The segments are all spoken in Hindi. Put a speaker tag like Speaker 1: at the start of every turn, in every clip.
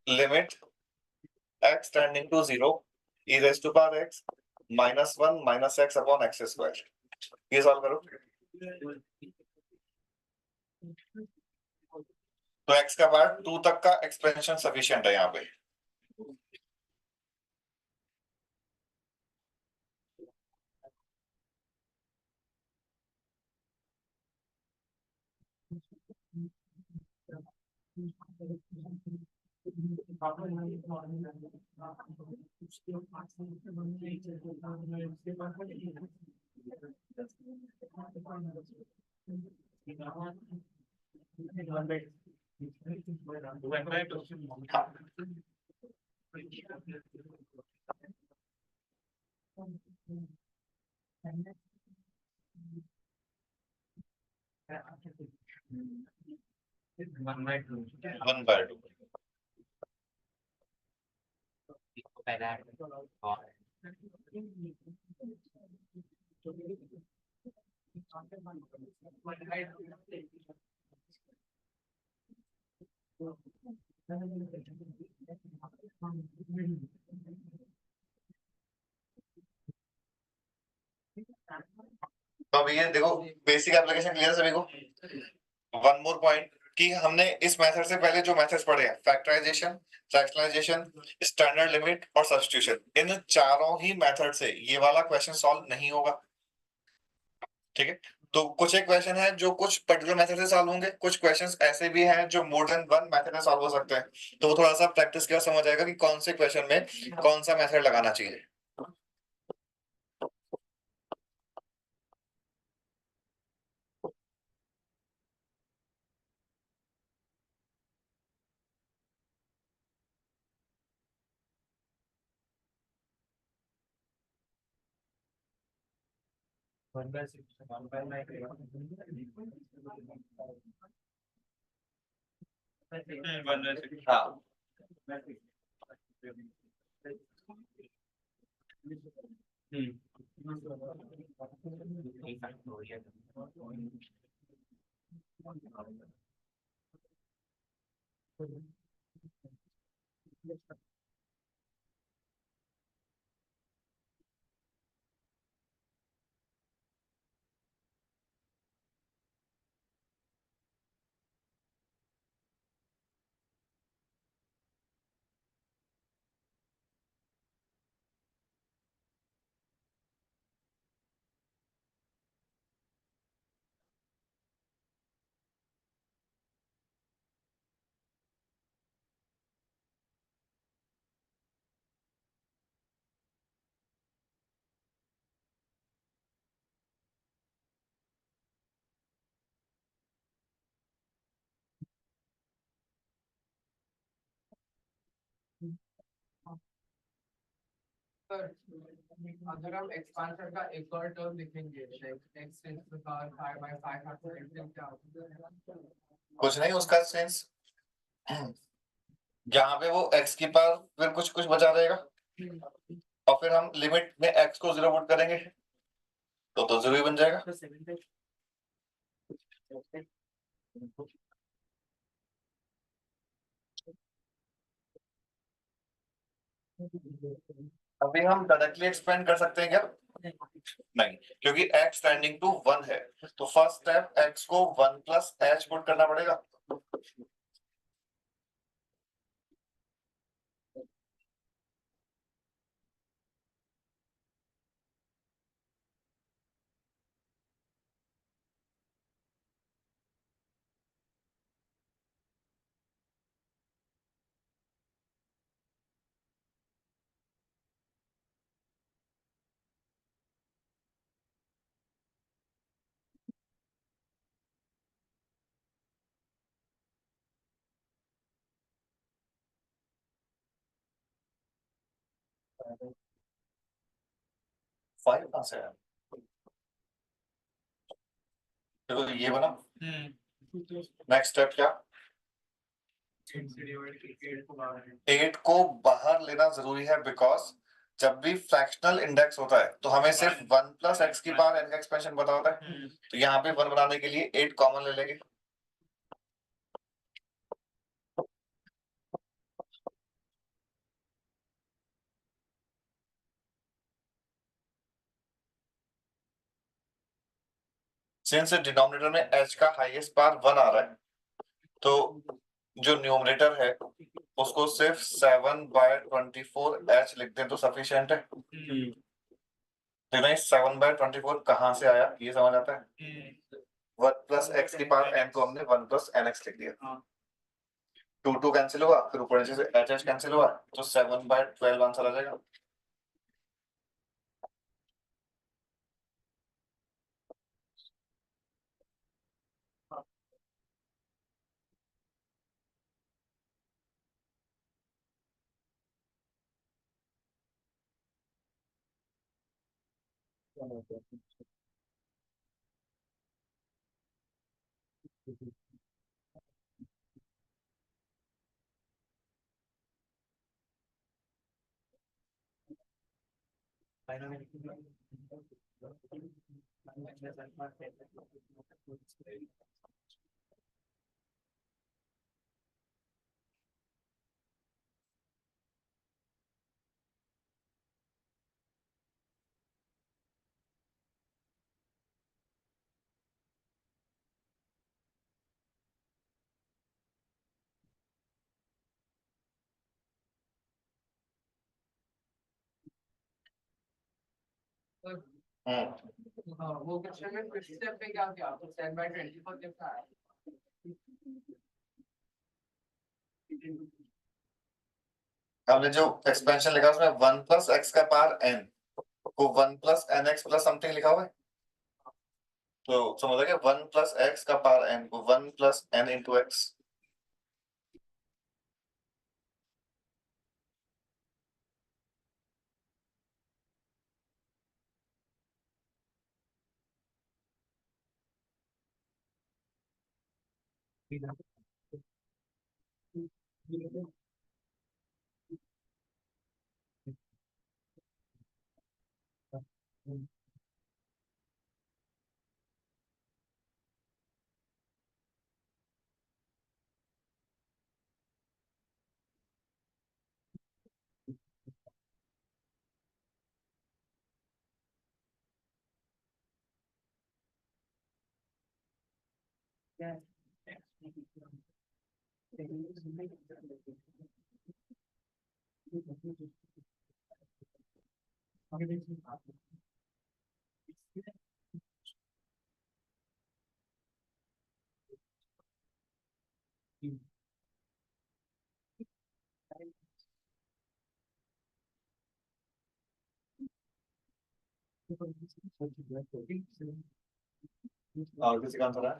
Speaker 1: Limit x tending to 0 e raise to power x -1 minus x upon x square. ये सॉल्व करो तो x का पार्ट 2 तक का एक्सपेंशन सफिशिएंट है यहाँ पे। वन बाय टू तो अब ये देखो बेसिक एप्लीकेशन क्लियर सभी को। वन मोर पॉइंट कि हमने इस मेथड से पहले जो मेथड्स पढ़े हैं फैक्टराइजेशन, फ्रैक्शनलाइजेशन, स्टैंडर्ड लिमिट और सब्स्टिट्यूशन, इन चारों ही मेथड से ये वाला क्वेश्चन सॉल्व नहीं होगा। ठीक है, तो कुछ एक क्वेश्चन है जो कुछ पर्टिकुलर मेथड से सॉल्व होंगे, कुछ क्वेश्चंस ऐसे भी हैं जो मोर देन वन मेथड से सॉल्व हो सकते हैं। तो वो थोड़ा सा प्रैक्टिस के बाद समझ आएगा कि कौन से क्वेश्चन में कौन सा मेथड लगाना चाहिए। हाँ
Speaker 2: अगर हम एक्सपांशन का एक और टर्म लिखेंगे x tends to power 5 by 5 क्या होगा?
Speaker 1: कुछ नहीं उसका सेंस यहाँ पे वो x की पावर फिर कुछ कुछ बचा रहेगा और फिर हम लिमिट में x को 0 पुट करेंगे तो 0 ही बन जाएगा। अभी हम डायरेक्टली एक्सपेंड कर सकते हैं क्या? नहीं, क्योंकि x टेंडिंग टू 1 है तो फर्स्ट स्टेप x को 1 प्लस h पुट करना पड़ेगा। फाइव कहां से आया? देखो ये बना। नेक्स्ट स्टेप क्या? 8 को बाहर लेना जरूरी है बिकॉज जब भी फ्रैक्शनल इंडेक्स होता है तो हमें सिर्फ 1 प्लस एक्स की पावर n का एक्सपेंशन पता होता है। तो यहाँ पे 1 बनाने के लिए 8 कॉमन ले लेंगे सिंस डिनोमिनेटर में h का हाईएस्ट पावर 1 आ रहा है, तो जो न्यूमरेटर है उसको सिर्फ 7/24 h लिख दें तो सफिशिएंट है। लेकिन 7/24 कहाँ से आया ये समझ आता है। 1 प्लस x की पावर n को हमने 1 प्लस nx लिख दिया। 2 कैंसिल हुआ, फिर ऊपर नीचे से h कैंसिल हुआ, तो 7/12 आंसर आ जाएगा।
Speaker 2: हाँ, वो क्वेश्चन में फिफ्थ स्टेप पे क्या किया तो 10/24 कितना है।
Speaker 1: हमने जो एक्सपेंशन लिखा उसमें 1 प्लस x का पावर n को 1 प्लस nx प्लस समथिंग लिखा हुआ है, तो समझ आ गया 1 प्लस x का पावर n को 1 प्लस n इंटू एक्स। और किसी का आंसर है?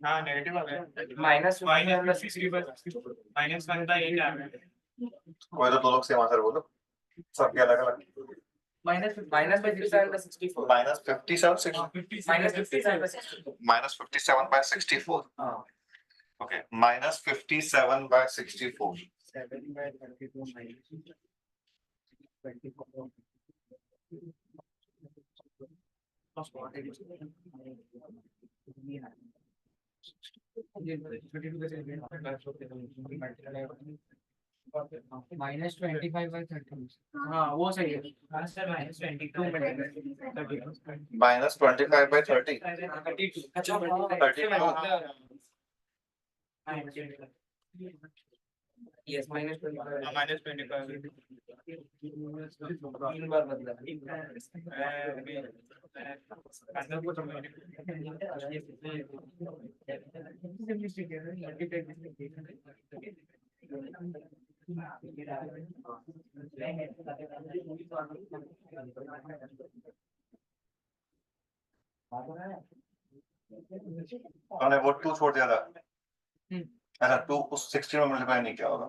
Speaker 3: हाँ नेगेटिव आ गया
Speaker 2: माइनस
Speaker 3: माइनस 1 का 8 आ गया।
Speaker 1: कोई तो दो लोग सेम आंसर बोलो, सबके अलग अलग।
Speaker 2: Minus 57/64
Speaker 1: minus 57
Speaker 2: minus
Speaker 1: 57/64।
Speaker 2: हाँ
Speaker 1: ओके, माइनस 57/64।
Speaker 2: 7/32 माइनस 24 -25/30 हाँ वो सही है आंसर -22
Speaker 1: माइनस 25/30।
Speaker 2: 32 अच्छा 32 यस -25 तीन बार बदला
Speaker 1: हमने वो 2 छोड़ दिया था। अच्छा 2 उस 16 में मल्टीप्लाई नहीं किया होगा।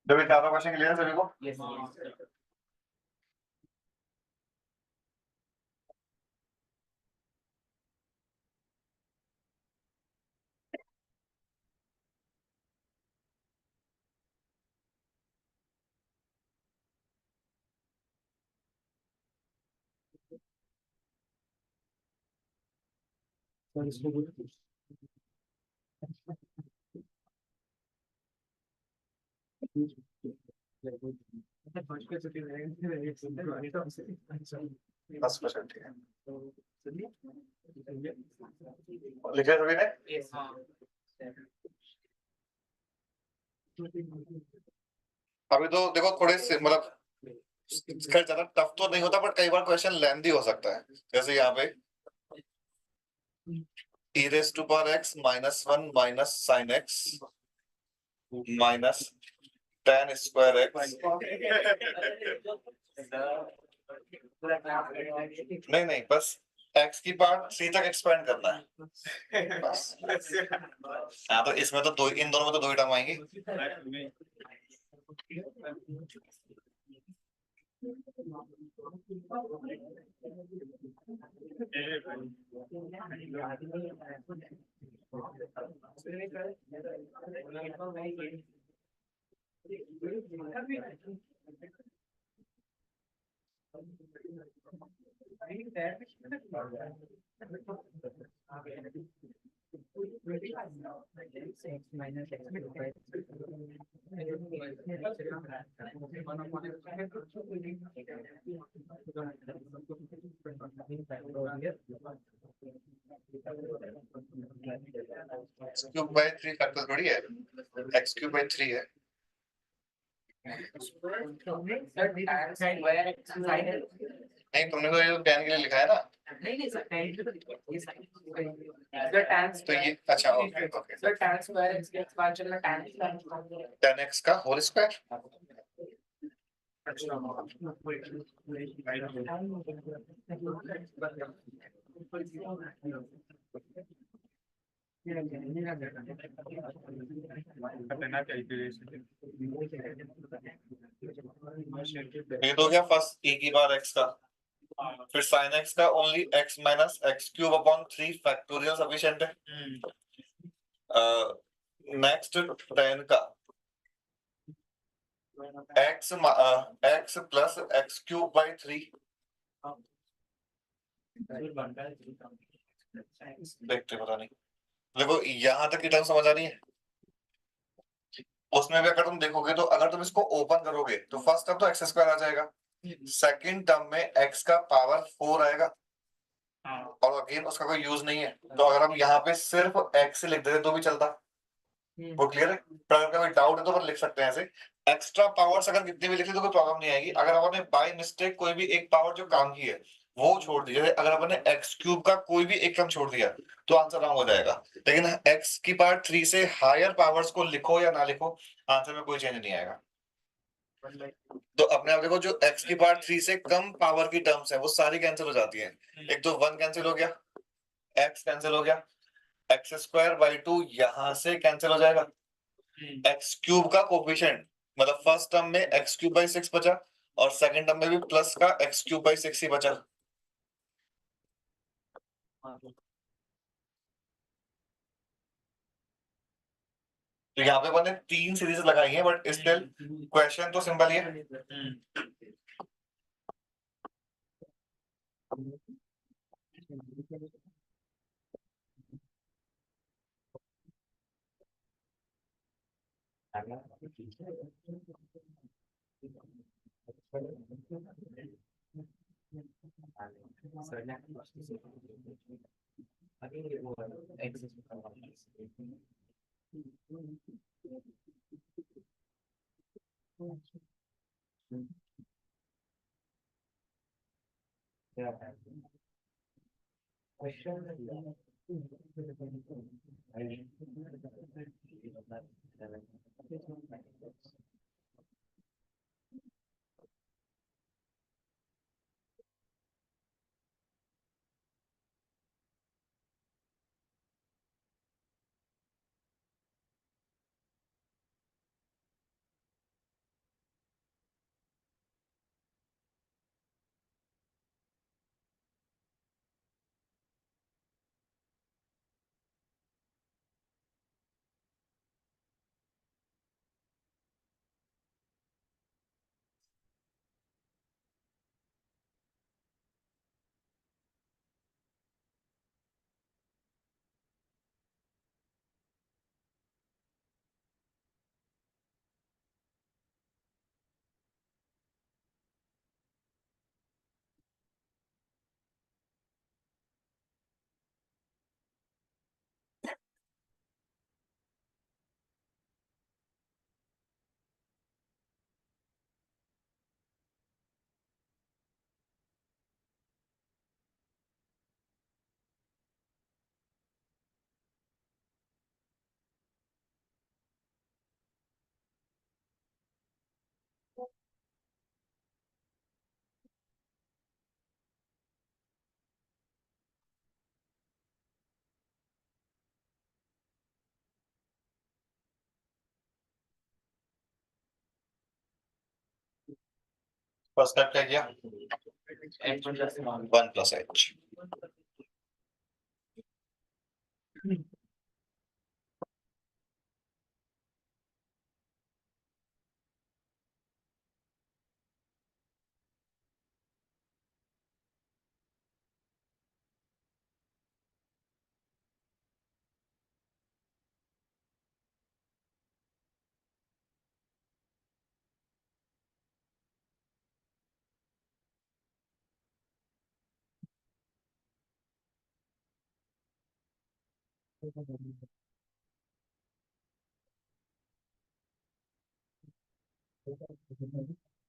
Speaker 1: जब ये चारों क्वेश्चन क्लियर है सभी को?
Speaker 2: यस
Speaker 1: बस बस ठीक है, लिखा सभी ने।
Speaker 2: Yes.
Speaker 1: अभी तो देखो थोड़े से मतलब खैर ज्यादा टफ तो नहीं होता, बट कई बार क्वेश्चन लेंथी हो सकता है। जैसे यहाँ पे e raised to power x minus 1 minus sin x minus tan square x। नहीं नहीं, बस x की पार्ट c तक एक्सपेंड करना है बस। हाँ तो इसमें तो दो, इन दोनों में तो दो ही टर्म आएंगी। क्यूब बाय 3 फैक्टर थोड़ी है, x क्यूब बाय 3 है। नहीं तुमने तो ये tan के लिए लिखा है ना।
Speaker 2: नहीं सर, tan के तो ये साइन सर tan
Speaker 1: तो ये अच्छा okay okay,
Speaker 2: sir tan square x के एक्सपेंशन में tan
Speaker 1: tan x का होल स्क्वायर। ये तो हो गया फर्स्ट e की पावर x का। फिर sin x का only x minus x cube upon 3 factorial sufficient है। नेक्स्ट tan का x plus x cube by 3। देखते पता नहीं, देखो यहाँ तक की टर्म समझ आ रही है। उसमें भी अगर तुम देखोगे तो अगर तुम इसको ओपन करोगे तो फर्स्ट टर्म तो एक्स स्क्वायर आ जाएगा, सेकंड टर्म में एक्स का पावर 4 आएगा और अगेन उसका कोई यूज नहीं है। तो अगर हम यहाँ पे सिर्फ एक्स लिख देते तो भी चलता। वो क्लियर है? पर अगर कोई डाउट है तो अपन लिख सकते हैं ऐसे। एक्स्ट्रा पावर्स अगर कितनी भी लिखी तो कोई प्रॉब्लम नहीं आएगी। अगर अपन ने बाय मिस्टेक कोई भी एक पावर जो काम की है वो छोड़ दी, जैसे अगर अपन ने एक्स क्यूब का कोई भी एक टर्म छोड़ दिया तो आंसर रॉन्ग हो जाएगा। लेकिन एक्स की पावर 3 से हायर पावर्स को लिखो या ना लिखो, आंसर में कोई चेंज नहीं आएगा। तो अपने आप देखो, जो एक्स की पावर 3 से कम पावर की टर्म्स है वो सारी कैंसिल हो जाती है। एक तो 1 कैंसिल हो गया, एक्स कैंसिल हो गया, एक्स स्क्वायर बाई 2 यहां से कैंसिल हो जाएगा। एक्स क्यूब का कोफिशिएंट मतलब फर्स्ट टर्म में एक्स क्यूब बाई 6 बचा और सेकंड टर्म में भी प्लस का एक्स क्यूब बाई 6 ही बचा। तो यहाँ पे मैंने 3 सीरीज लगाई है, बट स्टिल क्वेश्चन तो सिंपल ही है। फर्स्ट स्टेप क्या किया?
Speaker 3: H1 plus 1.
Speaker 1: 1 plus h.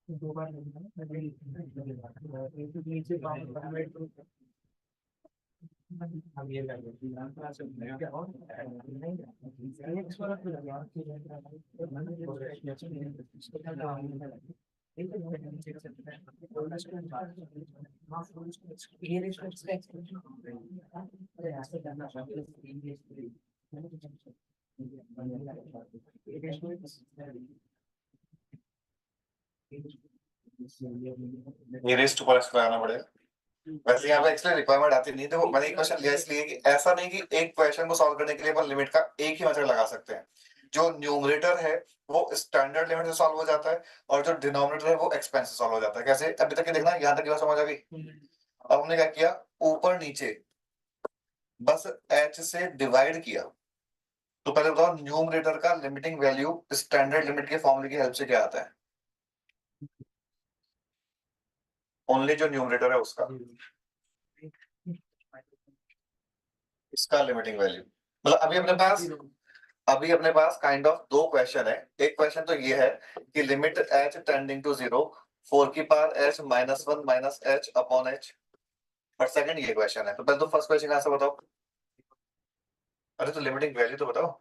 Speaker 3: दो बार नीचे हम ये कर
Speaker 1: ये रेस टू पर एक्स लगाना पड़ेगा। वैसे यहाँ पे एक्चुअली रिक्वायरमेंट आती नहीं, देखो मैंने एक क्वेश्चन लिया इसलिए कि ऐसा नहीं कि एक क्वेश्चन को सॉल्व करने के लिए अपन लिमिट का एक ही मेथड लगा सकते हैं। जो न्यूमरेटर है वो स्टैंडर्ड लिमिट से सॉल्व हो जाता है और जो डिनोमिनेटर है वो एक्सपेंस से सॉल्व हो जाता है। कैसे? अभी तक ये देखना, यहाँ तक की बात समझ आ गई। अब हमने क्या किया, ऊपर नीचे बस h से डिवाइड किया। तो पहले बताओ न्यूमरेटर का लिमिटिंग वैल्यू स्टैंडर्ड लिमिट के फॉर्मूले की हेल्प से क्या आता है? ओनली जो न्यूमरेटर है उसका, इसका लिमिटिंग वैल्यू। मतलब अभी अपने पास काइंड ऑफ दो क्वेश्चन है। एक क्वेश्चन तो ये है कि लिमिट h टेंडिंग टू 0 4 की power h -1 minus h upon h। और सेकंड ये क्वेश्चन है। तो पहले तो फर्स्ट क्वेश्चन का आंसर बताओ। अरे तो लिमिटिंग वैल्यू तो बताओ।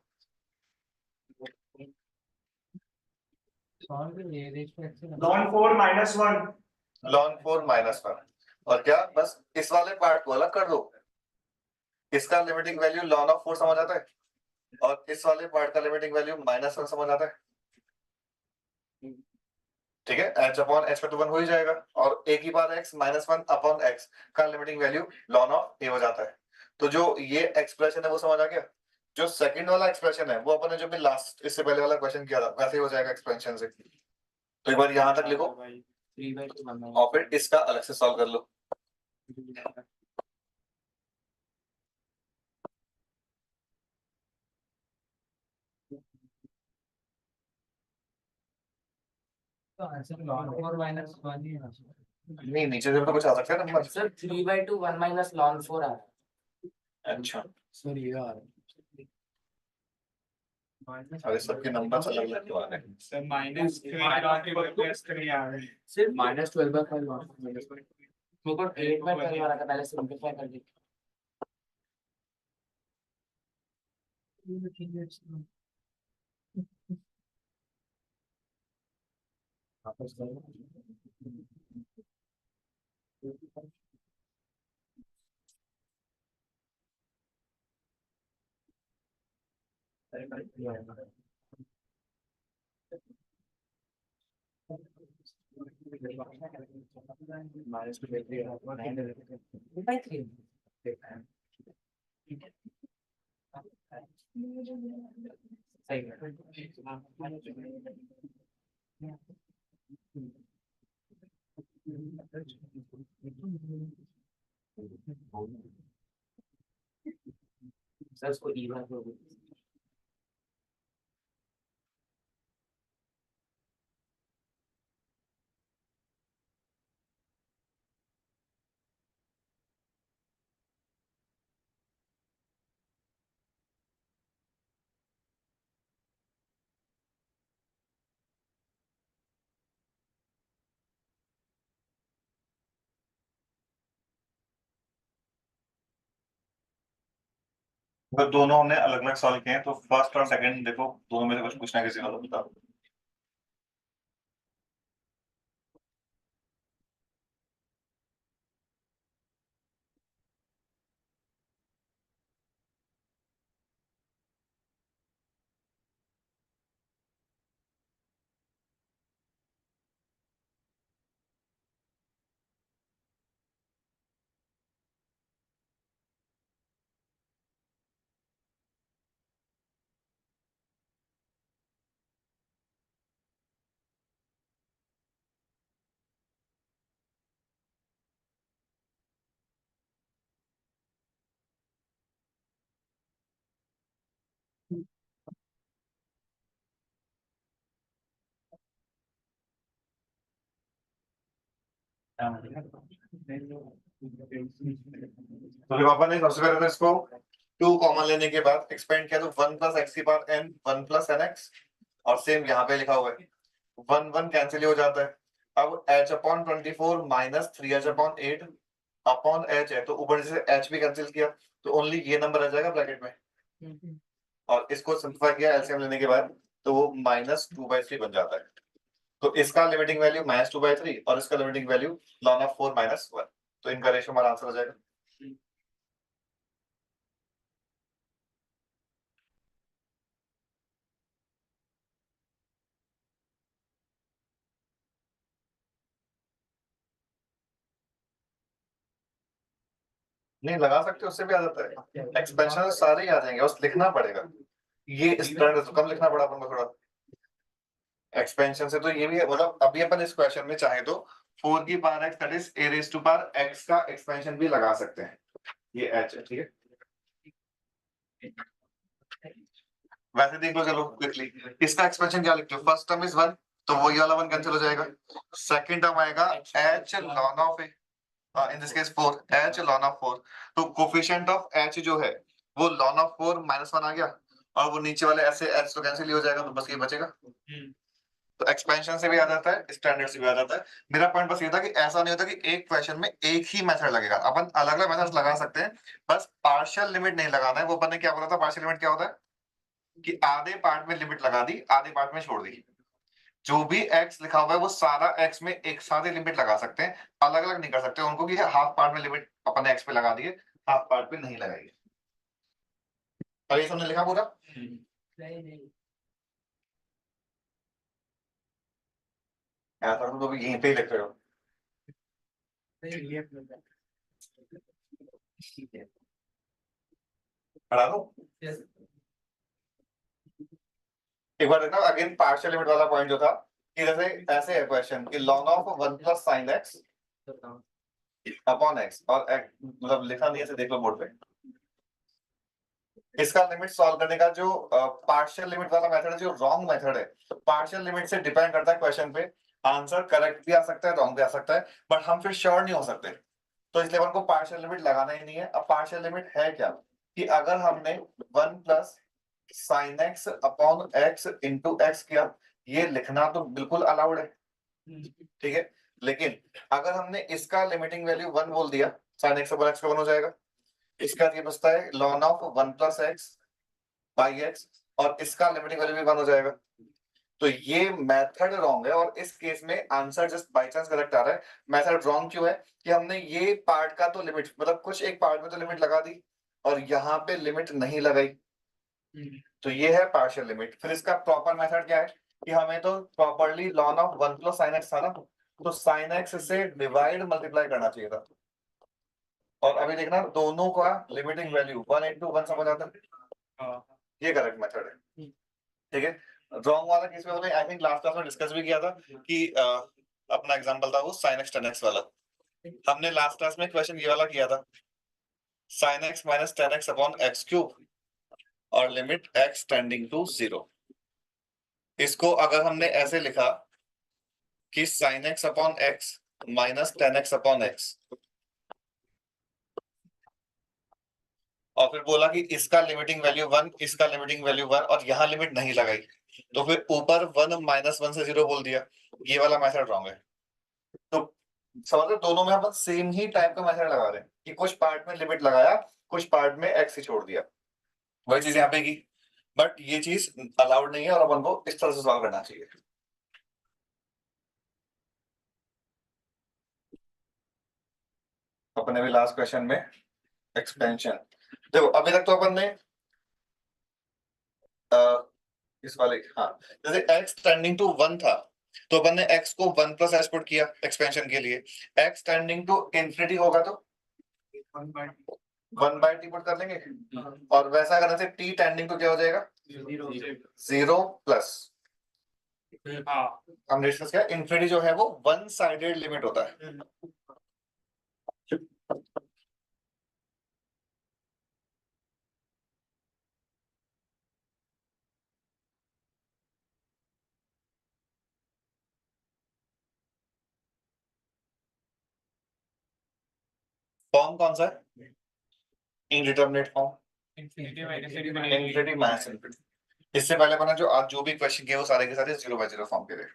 Speaker 3: ln 4 minus 1.
Speaker 1: ln 4 -1 और क्या, बस इस वाले पार्ट को अलग कर दो। इसका लिमिटिंग वैल्यू ln ऑफ 4 समझ आता है और इस वाले पार्ट का लिमिटिंग वैल्यू -1 समझ आता है। ठीक है, h अपॉन h का तो 1 हो ही जाएगा और a की पावर x -1 अपॉन x का limiting value ln of a हो जाता है। तो जो ये एक्सप्रेशन है वो समझ आ गया। जो सेकंड वाला एक्सप्रेशन है वो अपन ने जो भी लास्ट इससे पहले वाला क्वेश्चन किया था वैसे ही हो जाएगा एक्सपेंशन से। तो एक बार यहां तक लिखो और फिर इसका अलग से सॉल्व कर लो। नहीं, नीचे से भी तो कुछ आ सकता है नंबर।
Speaker 4: सर 3/2 1 minus ln 4 आ रहा है।
Speaker 1: अच्छा,
Speaker 4: सर ये आ रहा है।
Speaker 1: अरे सबके नंबर अलग अलग क्यों आ रहे हैं?
Speaker 3: सर माइनस 3 आ रहे हैं।
Speaker 4: सिर्फ -12/5 ln 4 मेरे को 8/12 वाला था, पहले सिंपलीफाई कर दी। -2/3 सही सर इसको इवन हो गई।
Speaker 1: अगर दोनों हमने अलग अलग सॉल्व किए हैं तो फर्स्ट और सेकंड देखो, दोनों में से कुछ पूछना है किसी को तो बताओ। तो जब अपन ने सबसे पहले तो इसको 2 कॉमन लेने के बाद एक्सपेंड किया तो 1 प्लस एक्स की power n 1 plus n x, और सेम यहाँ पे लिखा हुआ है 1 1 कैंसिल हो जाता है। अब h upon 24 minus 3h upon 8 upon h है, तो ऊपर से h भी कैंसिल किया तो ओनली ये नंबर आ जाएगा ब्रैकेट में, और इसको सिंपलीफाई किया एलसीएम लेने के बाद तो वो -2/3 बन जाता है। तो इसका लिमिटिंग वैल्यू -2/3 और इसका लिमिटिंग वैल्यू ln ऑफ 4 - 1, तो इनका रेशियो हमारा आंसर हो जाएगा। नहीं लगा सकते, उससे भी आ जाता है, एक्सपेंशन सारे ही आ जाएंगे, बस लिखना पड़ेगा। ये इस तरह से तो कम लिखना पड़ा अपन को थोड़ा, एक्सपेंशन से तो ये भी है, मतलब अभी अपन इस क्वेश्चन में चाहे तो 4 की power x that is a raise to power x का एक्सपेंशन भी लगा सकते हैं, ये h है, ठीक है। वैसे देख लो चलो क्विकली, इसका एक्सपेंशन क्या लिखते हो, फर्स्ट टर्म इज 1 तो वो ये वाला 1 कैंसिल हो जाएगा, सेकंड टर्म आएगा h ln of a, in this case 4 h ln of 4, तो कोफिशिएंट ऑफ h जो है वो ln ऑफ 4 -1 आ गया, और वो नीचे वाले ऐसे h तो कैंसिल ही हो जाएगा, तो बस ये बचेगा। तो एक्सपेंशन से भी आ जाता है, स्टैंडर्ड से भी आ जाता है। मेरा पॉइंट बस ये था कि ऐसा नहीं होता कि एक क्वेश्चन में एक ही मेथड लगेगा, अपन अलग अलग मेथड्स लगा सकते हैं, बस पार्शियल लिमिट नहीं लगाना है। वो अपन ने क्या बोला था, पार्शियल लिमिट क्या होता है कि आधे पार्ट में लिमिट लगा दी, आधे पार्ट में छोड़ दी, जो भी x लिखा हुआ है वो सारा x में एक साथ ही लिमिट लगा सकते हैं, अलग अलग नहीं कर सकते उनको कि हाफ पार्ट में लिमिट अपन ने x पे लगा दी है, हाफ पार्ट पे नहीं लगाई है। और ये सबने लिखा पूरा,
Speaker 2: नहीं
Speaker 1: ऐसा तो भी यहीं पे ही लिख रहे हो। पढ़ा दो
Speaker 2: yes
Speaker 1: एक बार देखना अगेन, पार्शियल लिमिट वाला पॉइंट जो था कि जैसे ऐसे है क्वेश्चन कि ln of 1 plus sin x upon x, और मतलब लिखा नहीं है, ऐसे देख लो बोर्ड पे। इसका लिमिट सॉल्व करने का जो पार्शियल लिमिट वाला मेथड है, जो रॉन्ग मेथड है, पार्शियल लिमिट से डिपेंड करता है क्वेश्चन पे, आंसर करेक्ट भी आ सकता है, रॉन्ग भी आ सकता है, बट हम फिर श्योर नहीं हो सकते, तो इसलिए हमको पार्शियल लिमिट लगाना ही नहीं है। अब पार्शियल लिमिट है क्या कि अगर हमने 1 plus sin x upon x into x किया, ये लिखना तो बिल्कुल अलाउड है, ठीक है, लेकिन अगर हमने इसका लिमिटिंग वैल्यू 1 बोल दिया, sin x अपॉन x का 1 हो जाएगा, इसका ये बचता है ln of 1 plus x by x, और इसका लिमिटिंग वैल्यू भी 1 हो जाएगा। तो ये मेथड रॉन्ग है, और इस केस में answer just by chance correct आ रहा है। मेथड रॉन्ग क्यों है कि हमने ये पार्ट का तो लिमिट, मतलब कुछ एक पार्ट में तो लिमिट लगा दी और यहाँ पे लिमिट नहीं लगाई, तो ये है पार्शियल लिमिट। फिर इसका प्रॉपर मेथड क्या है कि हमें तो properly ln of 1 plus sin x था ना, तो sin x से डिवाइड मल्टीप्लाई करना चाहिए था, और अभी देखना दोनों का लिमिटिंग वैल्यू 1 into 1 समझ आता है, ये करेक्ट मेथड है, ठीक है। रॉन्ग वाला केस में हमने आई थिंक लास्ट क्लास में डिस्कस भी किया था कि अपना एग्जांपल था वो sin x tan x वाला, हमने लास्ट क्लास में क्वेश्चन ये वाला किया था sin x minus tan x upon x cube और लिमिट x टेंडिंग टू 0। इसको अगर हमने ऐसे लिखा कि sin x upon x minus tan x upon x, और फिर बोला कि इसका लिमिटिंग वैल्यू 1, इसका लिमिटिंग वैल्यू 1, और यहाँ लिमिट नहीं लगाई, तो फिर ऊपर 1 माइनस 1 से 0 बोल दिया, ये वाला मेथड रॉन्ग है। तो समझ लो दोनों में हम सेम ही टाइप का मेथड लगा रहे हैं कि कुछ पार्ट में लिमिट लगाया, कुछ पार्ट में x ही छोड़ दिया, वही चीज यहाँ पे की, बट ये चीज अलाउड नहीं है और अपन को इस तरह से सॉल्व करना चाहिए। अपने भी लास्ट क्वेश्चन में एक्सपेंशन, देखो अभी तक तो अपन ने इस वाले, हाँ, जैसे x टेंडिंग टू 1 था तो अपन ने x को 1 प्लस s पुट किया एक्सपेंशन के लिए, x टेंडिंग टू इंफिनिटी होगा तो 1 बाय t पुट कर लेंगे, और वैसा करने से t टेंडिंग टू क्या हो जाएगा 0 प्लस, हमने डिस्कस किया इंफिनिटी जो है वो वन साइडेड लिमिट होता है, फॉर्म कौन सा है? Indeterminate form,
Speaker 3: Infinity minus infinity.
Speaker 1: Infinity minus infinity. इससे पहले बना जो आज जो भी क्वेश्चन किए वो सारे के सारे 0/0 फॉर्म के थे।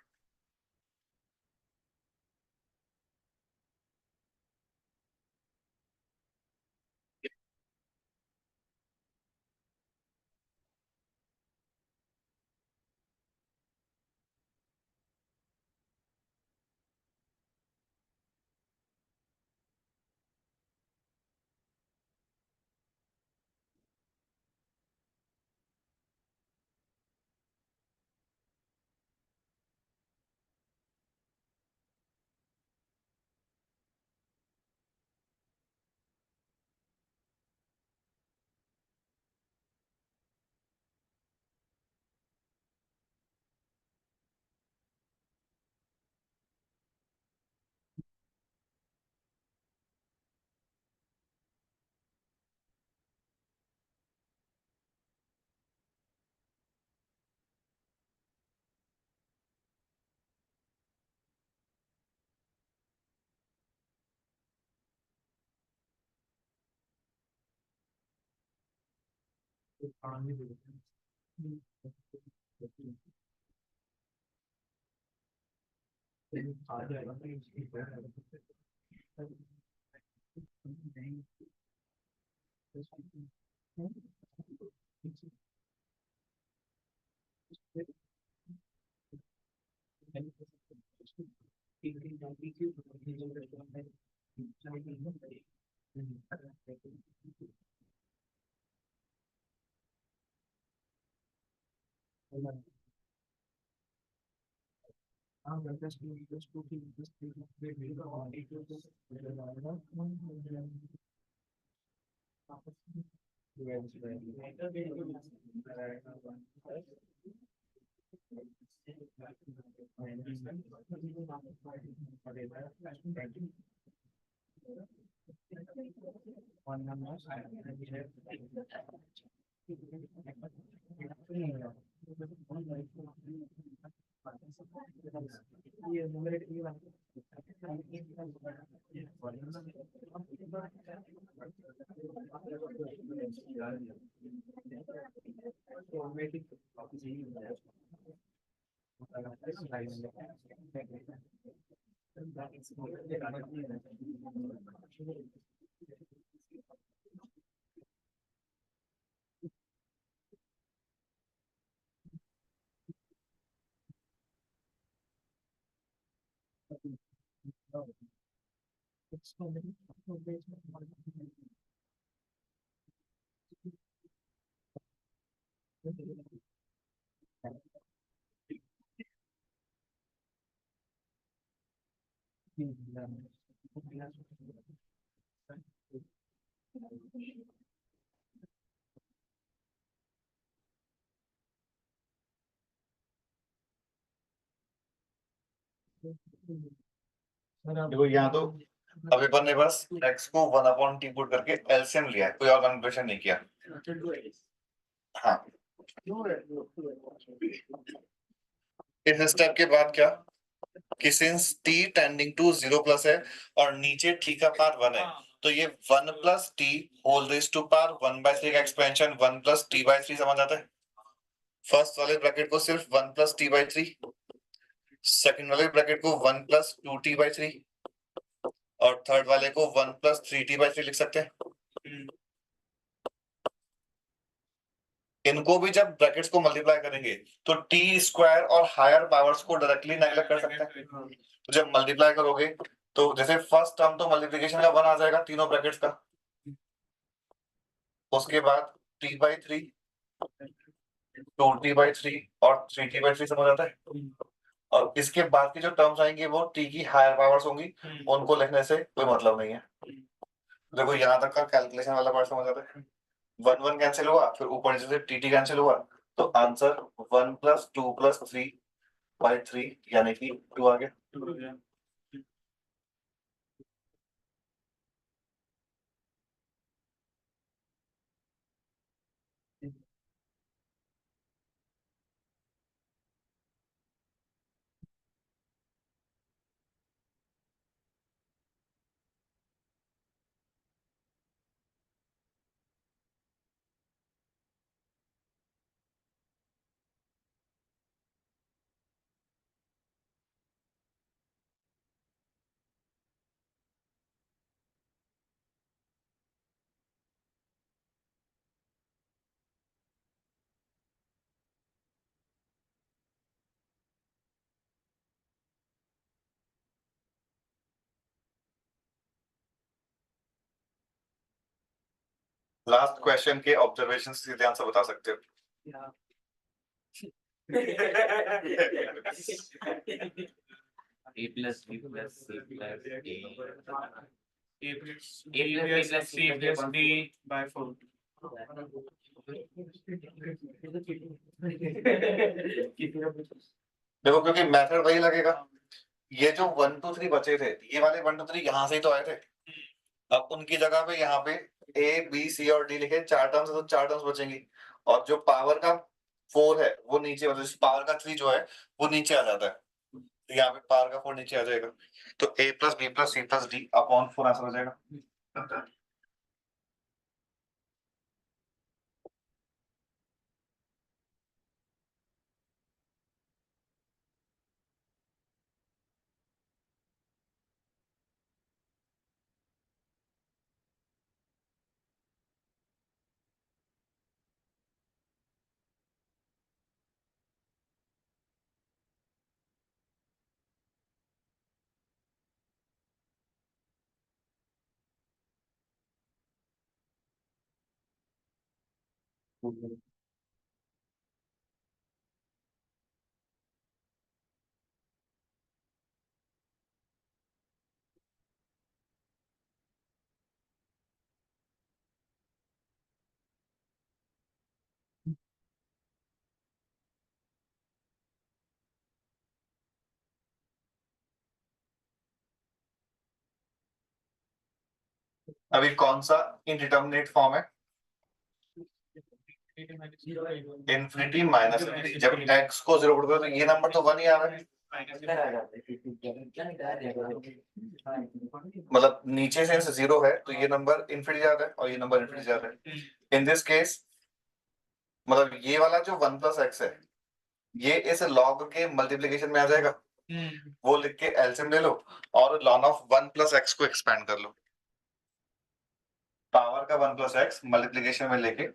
Speaker 1: देखो यहाँ तो अभी अपन ने बस x को 1/t पुट करके एलसीएम लिया है, कोई और मैनिपुलेशन नहीं किया। हाँ, इस स्टेप के बाद क्या कि since t tending to 0 plus है और नीचे t का पावर 1 है, तो ये 1 plus t whole raise to power 1/3 का एक्सपेंशन 1 प्लस t/3 समझ आता है। फर्स्ट वाले ब्रैकेट को सिर्फ 1 प्लस t/3, सेकंड वाले ब्रैकेट को 1 प्लस 2t/3 और थर्ड वाले को 1 प्लस 3t/3 लिख सकते हैं। इनको भी जब ब्रैकेट्स को मल्टीप्लाई करेंगे तो टी स्क्वायर और हायर पावर्स को डायरेक्टली नेगलेक्ट कर सकते हैं। तो जब मल्टीप्लाई करोगे तो जैसे फर्स्ट टर्म तो मल्टीप्लिकेशन का 1 आ जाएगा तीनों ब्रैकेट्स का, उसके बाद t/3, 2t/3 और 3t/3 समझ आता है। और इसके बाद की जो टर्म्स आएंगे वो t की हायर पावर्स होंगी, उनको लिखने से कोई मतलब नहीं है। देखो यहाँ तक का कैलकुलेशन वाला पार्ट समझ आता है। 1 1 कैंसिल हुआ, फिर ऊपर से टी कैंसिल हुआ, तो आंसर 1 प्लस 2 प्लस 3/3 यानी कि 2 आ गया। लास्ट क्वेश्चन के ऑब्जर्वेशन से सीधे आंसर बता सकते हो।
Speaker 4: A plus B plus C plus D.
Speaker 3: A plus
Speaker 4: A plus
Speaker 3: C plus D by 4.
Speaker 1: देखो क्योंकि मेथड वही लगेगा, ये जो 1 2 3 बचे थे, ये वाले 1 2 3 यहाँ से ही तो आए थे। अब उनकी जगह पे यहाँ पे ए बी सी और डी लिखे, 4 टर्म्स है तो 4 टर्म्स बचेंगी, और जो पावर का 4 है वो नीचे, मतलब पावर का 3 जो है वो नीचे आ जाता है, तो यहाँ पे पावर का 4 नीचे आ जाएगा, तो a plus b plus c plus d upon 4 answer हो जाएगा। अभी कौन सा इंडिटरमिनेट फॉर्म है? Infinity minus infinity. जब x को 0 पुट करो तो ये नंबर तो 1 ही आ रहा है, मतलब नीचे से 0 है तो ये नंबर इन्फिनिटी जा रहा है और ये नंबर इन्फिनिटी जा रहा है। इन दिस केस मतलब ये वाला जो 1 प्लस एक्स है ये इस लॉग के मल्टीप्लिकेशन में आ जाएगा, वो लिख के एलसीएम ले लो और ln ऑफ 1 प्लस एक्स को एक्सपेंड कर लो, पावर का 1 प्लस एक्स मल्टीप्लिकेशन में लेके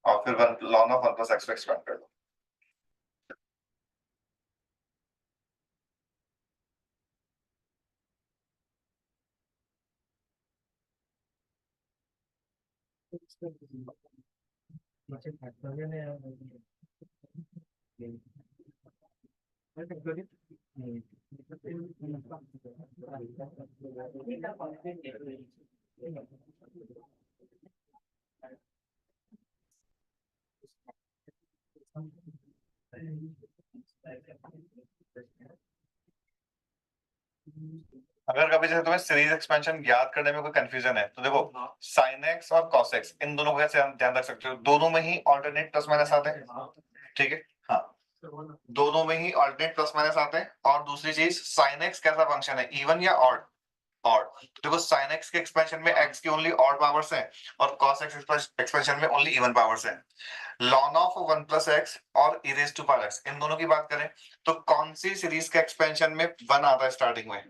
Speaker 1: और फिर ln ऑफ 1 प्लस एक्स को एक्सपेंड कर लो। अगर कभी जैसे तुम्हें सीरीज एक्सपेंशन याद करने में कोई कंफ्यूजन है तो देखो sin x और cos x इन दोनों को कैसे ध्यान रख सकते हो, दोनों में ही ऑल्टरनेट प्लस माइनस आते हैं, ठीक है, हाँ दोनों में ही ऑल्टरनेट प्लस माइनस आते हैं। और दूसरी चीज sin x कैसा फंक्शन है, इवन या ऑड? ऑड। तो देखो sin x के एक्सपेंशन में x की ओनली ऑड पावर्स हैं और cos x एक्सपेंशन में ओनली इवन पावर्स हैं। ln ऑफ 1 प्लस एक्स और e raise to power x, इन दोनों की बात करें तो कौन सी सीरीज के एक्सपेंशन में 1 आता है स्टार्टिंग में?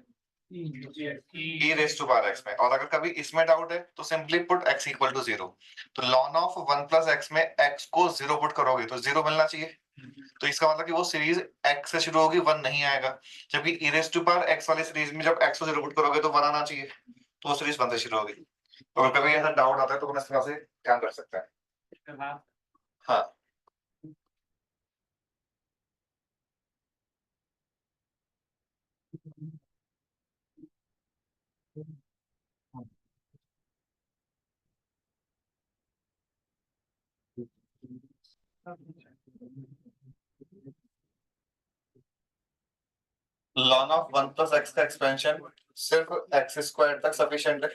Speaker 1: e raise to power x में। और अगर कभी इसमें डाउट है तो simply put x equal to 0, तो ln ऑफ 1 प्लस एक्स में x को 0 पुट करोगे तो 0 मिलना चाहिए, तो इसका मतलब कि वो सीरीज x से शुरू होगी 1 नहीं आएगा, जबकि e raise to power x वाली सीरीज में जब x को 0 पुट करोगे तो 1 आना चाहिए, तो वो सीरीज 1 से शुरू होगी। तो अगर कभी ऐसा डाउट आता है तो तुम इस तरह से ध्यान रख सकते हैं। हाँ ln ऑफ 1 प्लस एक्स का एक्सपेंशन सिर्फ एक्स स्क्वायर तक सफिशिएंट है।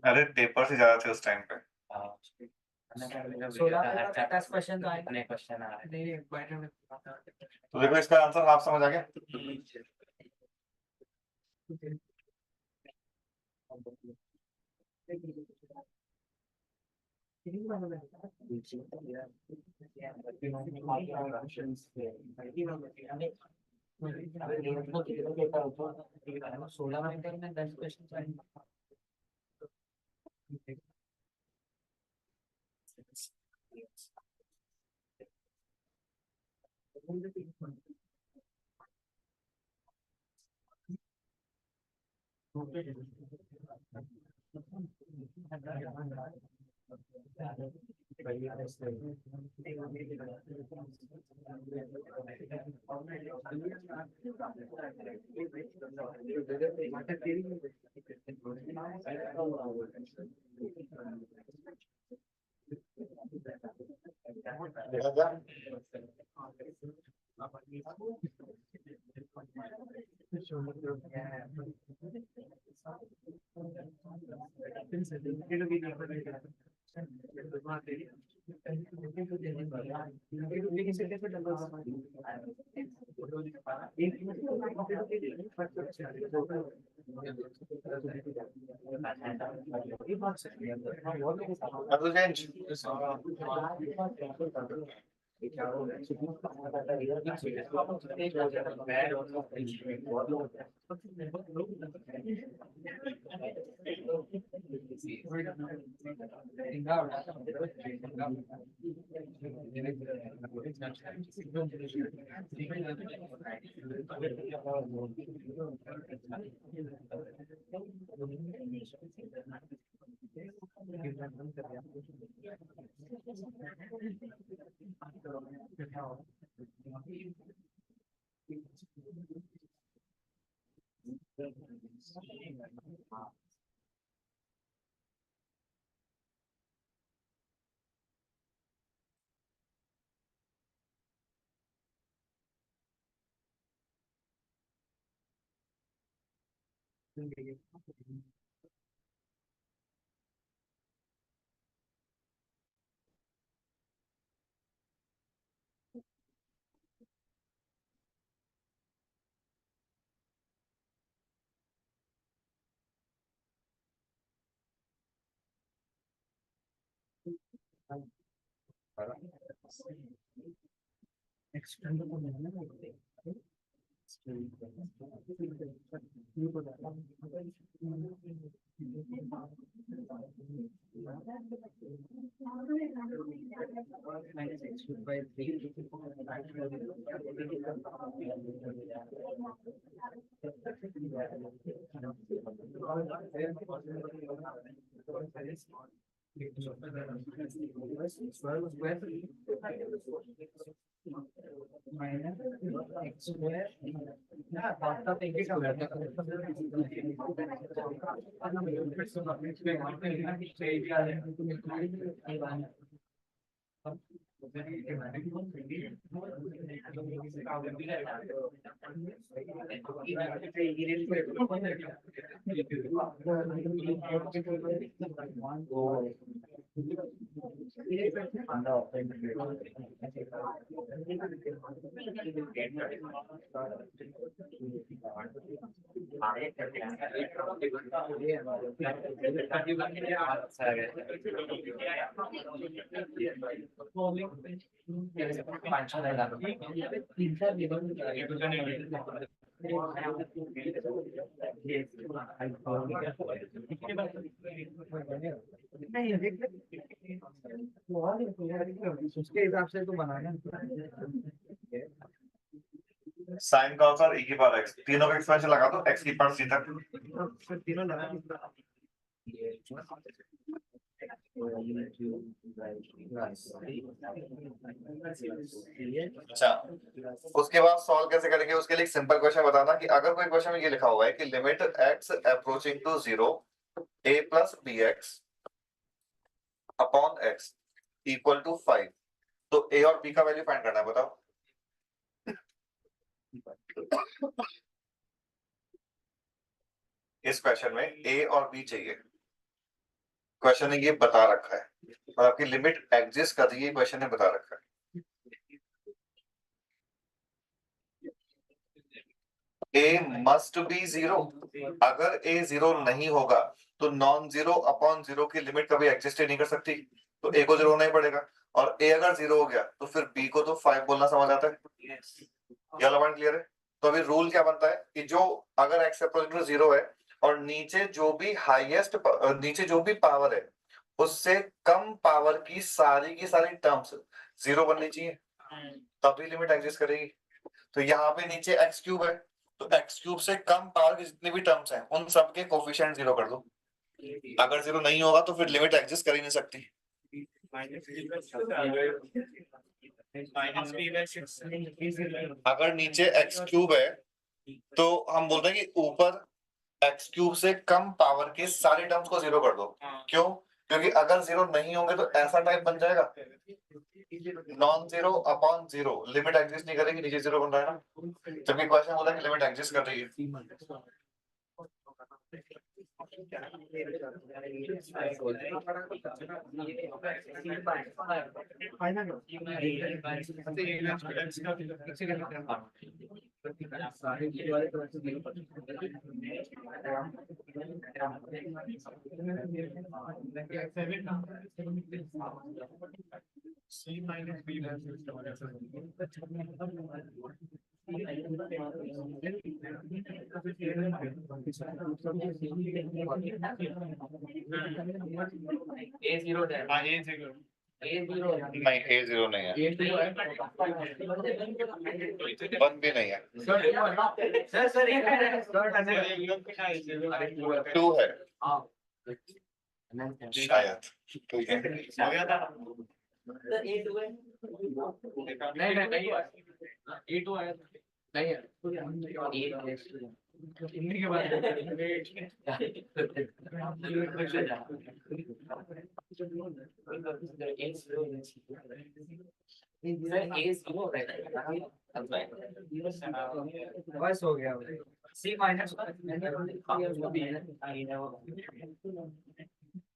Speaker 1: अरे पेपर से ज्यादा थे उस टाइम पे। तो देखो इसका आंसर आप समझ आ गया।
Speaker 4: सोलह मिनट में 10 क्वेश्चन
Speaker 1: अतुल जैन
Speaker 4: उसके हिसाब से तो बनाना
Speaker 1: साइन का आंसर e की पावर x तीनों का एक्सपेंशन लगा दो x की पावर c तक
Speaker 4: तीनों लगा
Speaker 1: अच्छा उसके बाद सॉल्व कैसे करेंगे उसके लिए एक सिंपल क्वेश्चन बताना कि अगर कोई क्वेश्चन में ये लिखा हुआ है कि limit x approaching to 0 a plus bx upon x equal to 5 तो a और b का वैल्यू फाइंड करना है बताओ इस क्वेश्चन में a और b चाहिए क्वेश्चन ने ये बता रखा है और आपकी लिमिट एग्जिस्ट कर रही है क्वेश्चन ने बता रखा है ए मस्ट बी जीरो। अगर ए जीरो नहीं होगा तो नॉन जीरो अपॉन जीरो की लिमिट कभी एग्जिस्ट ही नहीं कर सकती, तो ए को जीरो होना ही पड़ेगा। और ए अगर जीरो हो गया तो फिर बी को तो 5 बोलना समझ आता है। ये वाला पॉइंट क्लियर है। तो अभी रूल क्या बनता है कि जो अगर एक्स अप्रोच टू जीरो है और नीचे जो भी हाईएस्ट नीचे जो भी पावर है उससे कम पावर की सारी टर्म्स जीरो बननी चाहिए, तभी लिमिट एग्जिस्ट करेगी। तो यहाँ पे नीचे एक्स क्यूब है, तो एक्स क्यूब से कम पावर की जितनी भी टर्म्स हैं उन सबके कोफिशिएंट जीरो कर दो। अगर जीरो नहीं होगा तो फिर लिमिट एग्जिस्ट कर ही नहीं सकती। अगर नीचे एक्स क्यूब है तो हम बोलते हैं कि ऊपर एक्स क्यूब से कम पावर के सारे टर्म्स को जीरो कर दो। क्यों? क्योंकि अगर जीरो नहीं होंगे तो ऐसा टाइप बन जाएगा non zero upon zero, limit exist नहीं करेगी, नीचे जीरो बन रहा है ना, जबकि क्वेश्चन बोला कि लिमिट एग्जिस्ट कर रही है।
Speaker 3: C minus B versus
Speaker 4: ए जीरो है,
Speaker 3: हाँ ये जगह
Speaker 4: ए जीरो है,
Speaker 1: नहीं ए जीरो नहीं है,
Speaker 4: ए जीरो है,
Speaker 1: वन भी नहीं है,
Speaker 4: सर सर एक है सर
Speaker 1: टू है
Speaker 4: हाँ
Speaker 1: शायद। तो ये
Speaker 3: हो गया था
Speaker 4: सर ए टू है नहीं नहीं नहीं ए टू है नहीं है
Speaker 3: हिंदी के बाद
Speaker 4: बस हो गया सी माइनस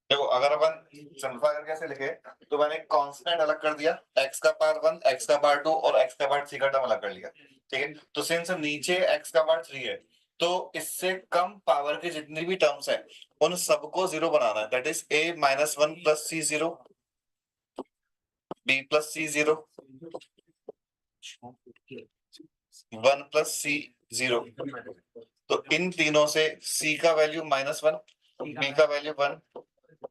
Speaker 1: देखो अगर अपन सिंपलीफाई करके ऐसे लिखे तो मैंने कांस्टेंट अलग कर दिया, x का पावर 1 x का पावर 2 और x का पावर 3 का टर्म अलग कर लिया। ठीक है, तो सिंस नीचे x का पावर 3 है तो इससे कम पावर के जितनी भी टर्म्स हैं उन सबको जीरो बनाना है, that is a minus 1 plus c zero, b plus c zero, 1 plus c zero. तो इन तीनों से c का वैल्यू -1, b का वैल्यू 1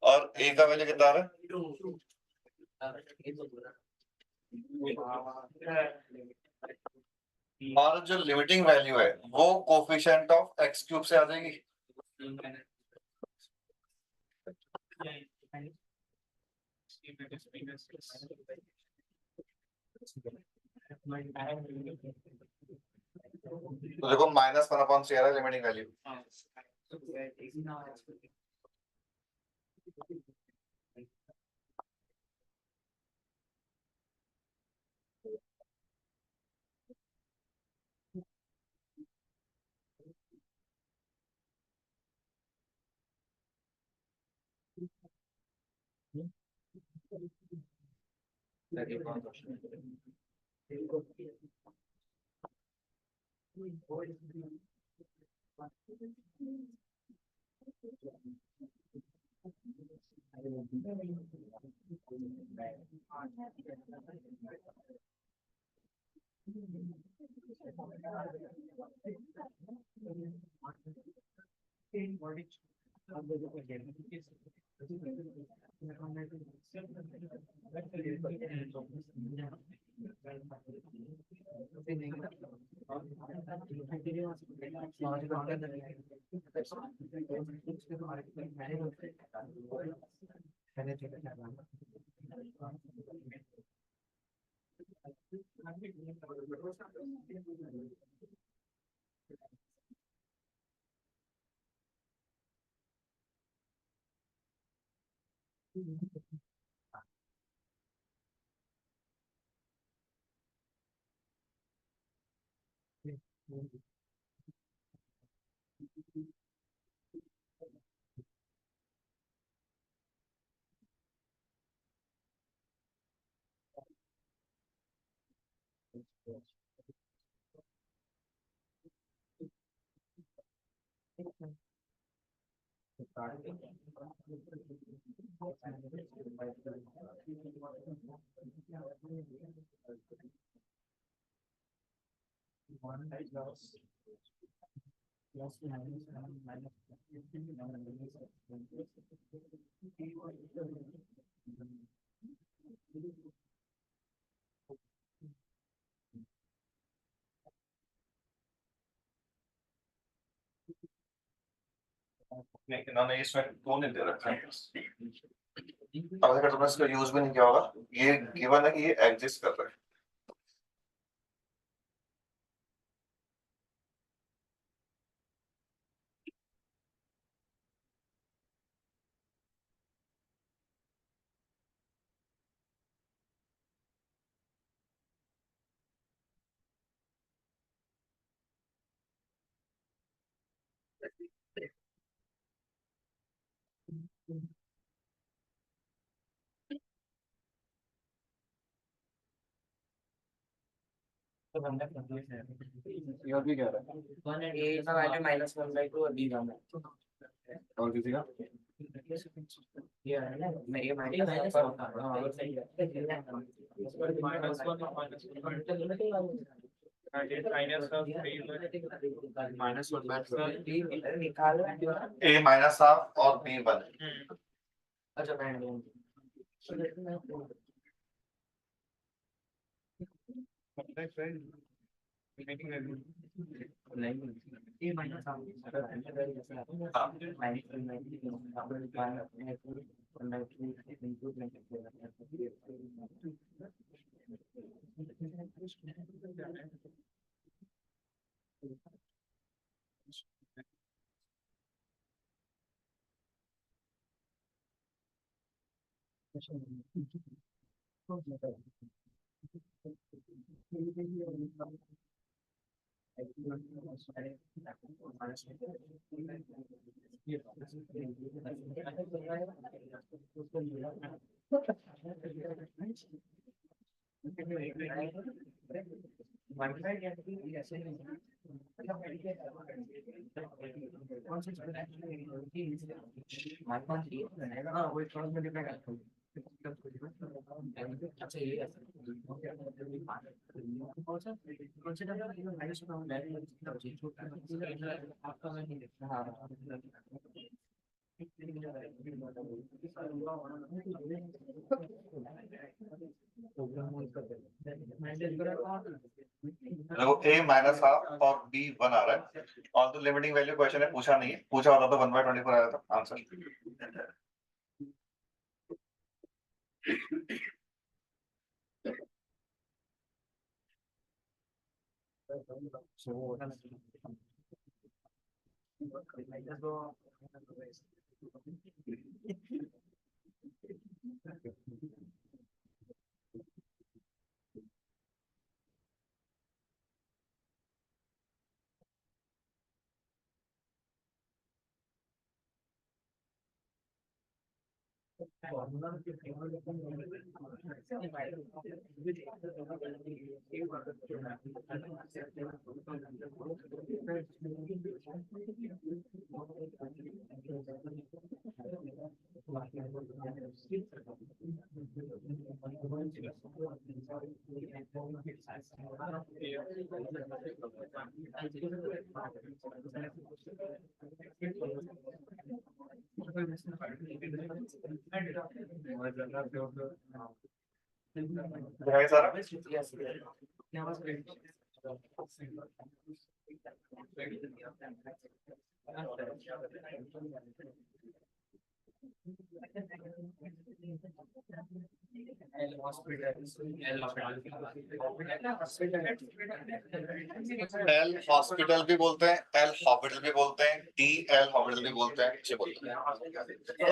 Speaker 1: और a का वैल्यू कितना है? और जो लिमिटिंग वैल्यू है वो कोफिशिएंट ऑफ x क्यूब से आ जाएगी। तो देखो -1/c आ रहा है लिमिटिंग वैल्यू। नहीं, इन्होंने इसमें क्यों नहीं दे रखा है? अब अगर तुमने इसका यूज भी नहीं किया होगा, ये गिवन है कि ये एग्जिस्ट कर रहा है।
Speaker 3: ये और भी क्या रहा है?
Speaker 4: A का वैल्यू -1/2 और B का
Speaker 3: और किसी का?
Speaker 4: ये है ना, मैं ये माइनस पर होता है। हाँ सही है। निकालो।
Speaker 1: A -1/2 और B 1।
Speaker 4: अच्छा मैं नहीं अच्छा ये
Speaker 1: देखो A -1/2 और B 1 आ रहा है, और तो लिमिटिंग वैल्यू क्वेश्चन है, पूछा नहीं है, पूछा होता तो 1/24 आया था आंसर। दिखाई सारा एल हॉस्पिटल भी बोलते हैं, एल हॉस्पिटल भी बोलते हैं, डी एल हॉस्पिटल भी बोलते हैं, ये बोलते हैं।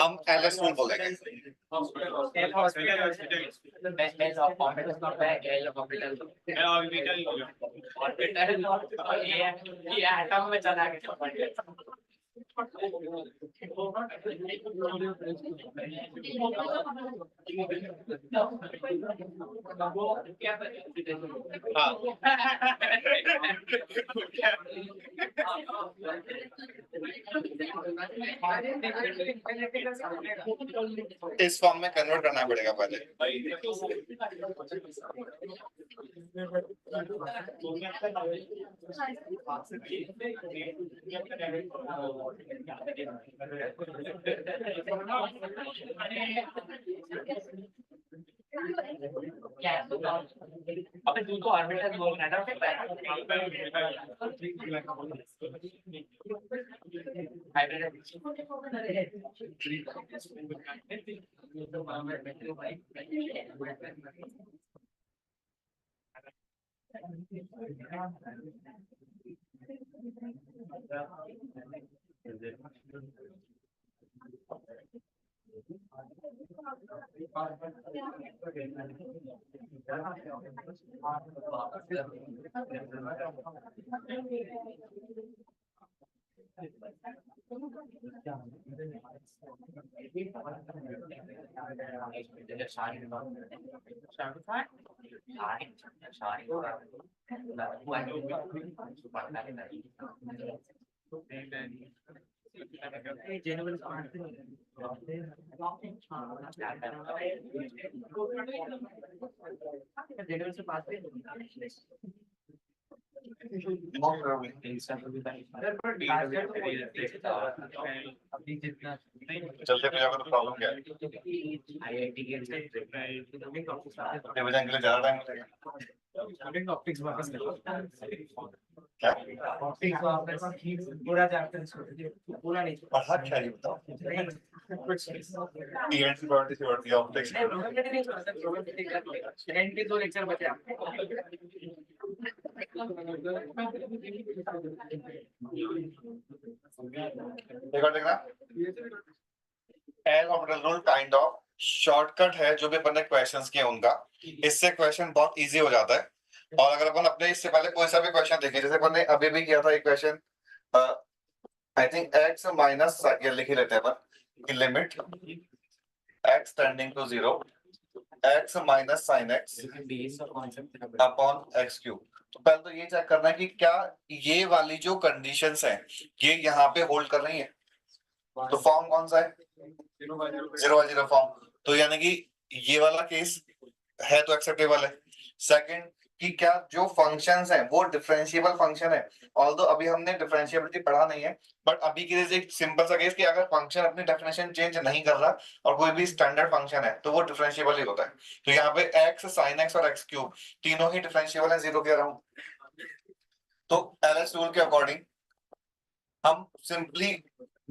Speaker 1: हम एल एस में बोलेंगे। इस फॉर्म में कन्वर्ट करना पड़ेगा पहले।
Speaker 4: अबे तू तो ऑर्बिटल बोल रहा है ना
Speaker 1: चलते पे जाकर तो प्रॉब्लम क्या है? रिवीजन के लिए ज्यादा टाइम लगेगा क्या?
Speaker 4: पूरा चैप्टर पूरा नहीं
Speaker 1: पढ़ा क्या ये बताओ? इवेंट की प्रोबेबिलिटी से बढ़ती है ऑप्टिक्स।
Speaker 4: दो लेक्चर बचे आपके
Speaker 1: एक और देखना L orbital rule kind of shortcut है जो भी अपन ने क्वेश्चंस किए उनका, इससे क्वेश्चन बहुत इजी हो जाता है। और अगर अपन अपने इससे पहले कोई सा भी क्वेश्चन देखें, जैसे अपन ने अभी भी किया था एक question, I think x minus ये लिख ही लेते हैं अपन कि limit x tending to 0 x minus sine x upon x cube. तो पहले तो ये चेक करना है कि क्या ये वाली जो कंडीशंस हैं ये यहाँ पे होल्ड कर रही है। तो फॉर्म कौन सा है? 0/0 फॉर्म। तो यानी कि ये वाला केस है तो एक्सेप्टेबल है। सेकंड कि क्या जो फंक्शंस हैं वो डिफरेंशिएबल फंक्शन है। ऑल्दो अभी हमने डिफरेंशिएबिलिटी पढ़ा नहीं है, बट अभी के लिए एक सिंपल सा केस कि अगर फंक्शन अपनी डेफिनेशन चेंज नहीं कर रहा और कोई भी स्टैंडर्ड फंक्शन है तो वो डिफरेंशिएबल ही होता है। तो यहाँ पे x sin x और x क्यूब तीनों ही डिफरेंशिएबल है, 0 कह रहा हूँ। तो एलएस रूल के अकॉर्डिंग हम सिंपली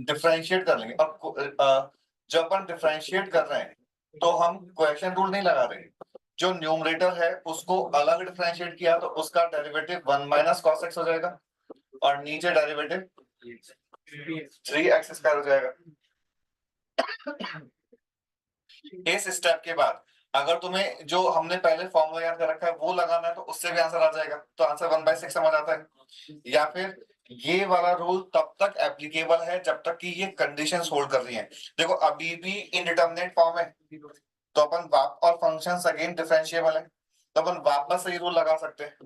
Speaker 1: डिफरेंशिएट कर लेंगे। और जब हम डिफरेंशिएट कर रहे हैं तो हम क्वेश्चन रूल नहीं लगा रहे। जो न्यूमरेटर है उसको अलग डिफरेंशिएट किया तो उसका डेरिवेटिव 1 माइनस cos x हो जाएगा और नीचे डेरिवेटिव 3x स्क्वायर हो जाएगा। इस स्टेप के बाद अगर तुम्हें जो हमने पहले फॉर्मूला याद कर रखा है वो लगाना है तो उससे भी आंसर आ जाएगा। तो आंसर 1/6 समझ आता है। या फिर ये वाला रूल तब तक एप्लीकेबल है जब तक कि ये कंडीशंस होल्ड कर रही हैं। देखो अभी भी इनडिटरमिनेट फॉर्म है तो अपन वाप और फंक्शंस अगेन डिफरेंशिएबल है तो अपन वापस से ये रूल लगा सकते हैं।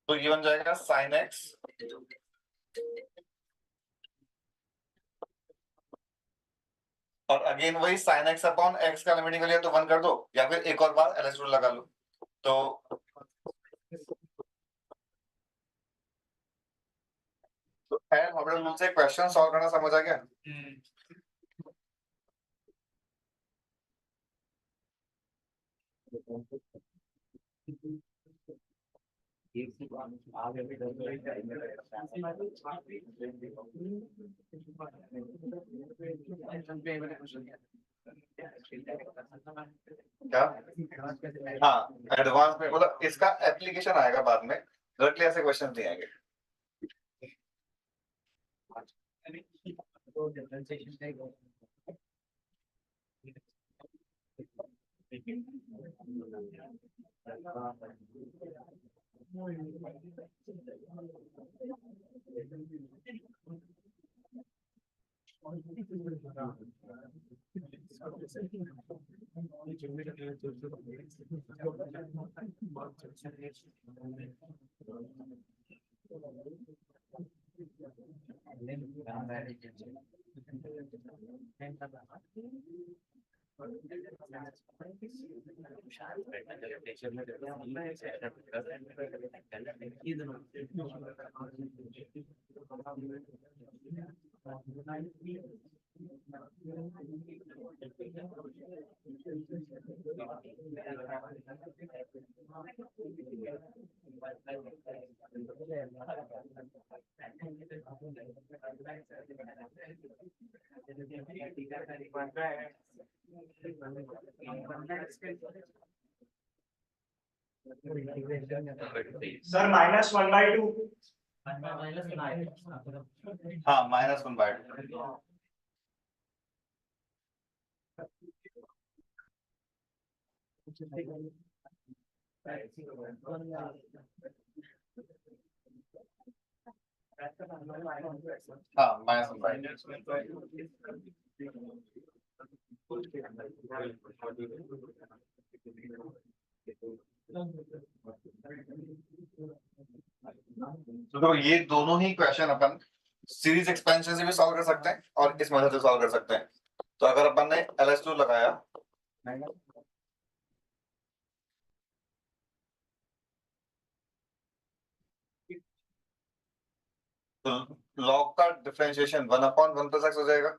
Speaker 1: तो ये बन जाएगा sin x और अगेन वही sin x अपॉन x का लिमिटिंग वैल्यू तो 1 कर दो या फिर एक और बार एलएस रूल लगा लो। तो एल ऑर्बिटल रूल से क्वेश्चन सॉल्व करना समझ आ गया। क्या? हाँ एडवांस में मतलब इसका एप्लीकेशन आएगा बाद में, डायरेक्टली ऐसे क्वेश्चन नहीं आएंगे।
Speaker 5: सर -1/2
Speaker 1: हाँ -1/2 हाँ -1/2 तो ये दोनों ही क्वेश्चन अपन सीरीज एक्सपेंशन से भी सॉल्व कर सकते हैं और इस मेथड से सॉल्व कर सकते हैं। तो अगर अपन ने LS2 लगाया तो log का डिफरेंशिएशन 1/1 + x हो जाएगा।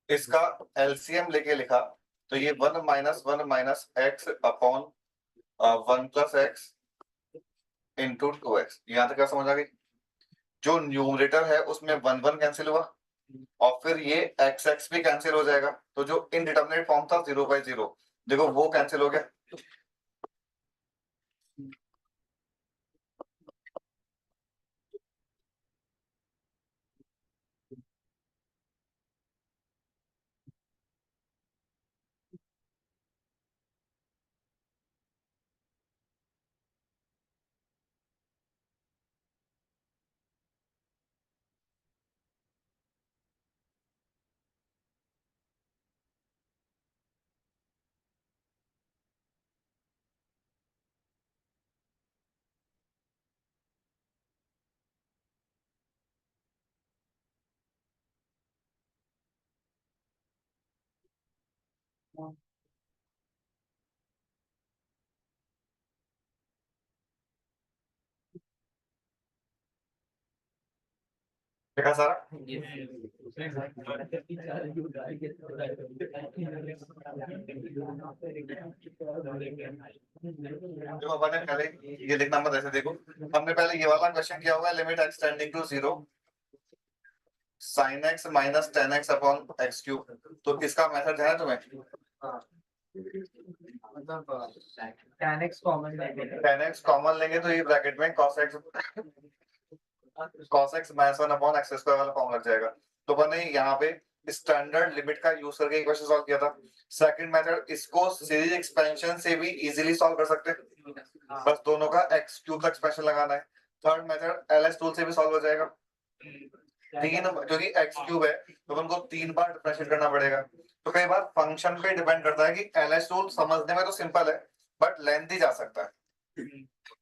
Speaker 1: इसका LCM लेके लिखा तो ये 1 - 1 - x/1 + x × 2x। यहाँ तक क्या समझ आ गई? जो न्यूमरेटर है उसमें 1 1 कैंसिल हुआ और फिर ये x x भी कैंसिल हो जाएगा। तो जो इनडिटरमिनेट फॉर्म था 0/0 देखो वो कैंसिल हो गया। देखा सारा? देखो अपन ने पहले ये लिखना मत ऐसे देखो। हमने पहले ये वाला क्वेश्चन किया हुआ है limit x tending to 0 sin x - 10x/x³। तो इसका मेथड ध्यान है तुम्हें?
Speaker 2: मतलब tan x कॉमन लेंगे
Speaker 1: 10x कॉमन लेंगे तो ये ब्रैकेट में cos x -1/x² वाला फॉर्म लग जाएगा। तो अपन ने यहाँ पे स्टैंडर्ड लिमिट का यूज करके इक्वेशन सॉल्व किया था। सेकंड मेथड इसको सीरीज एक्सपेंशन से भी इजीली सॉल्व कर सकते हैं, बस दोनों का x³ का एक्सपेंशन लगाना है। थर्ड मेथड LS टूल से भी सॉल्व हो जाएगा। तीन क्योंकि x³ है तो अपन को 3 बार डिफरेंशिएट करना पड़ेगा। तो कई बार फंक्शन पे डिपेंड करता है कि LS टूल समझने में तो सिंपल है बट लेंथी जा सकता है।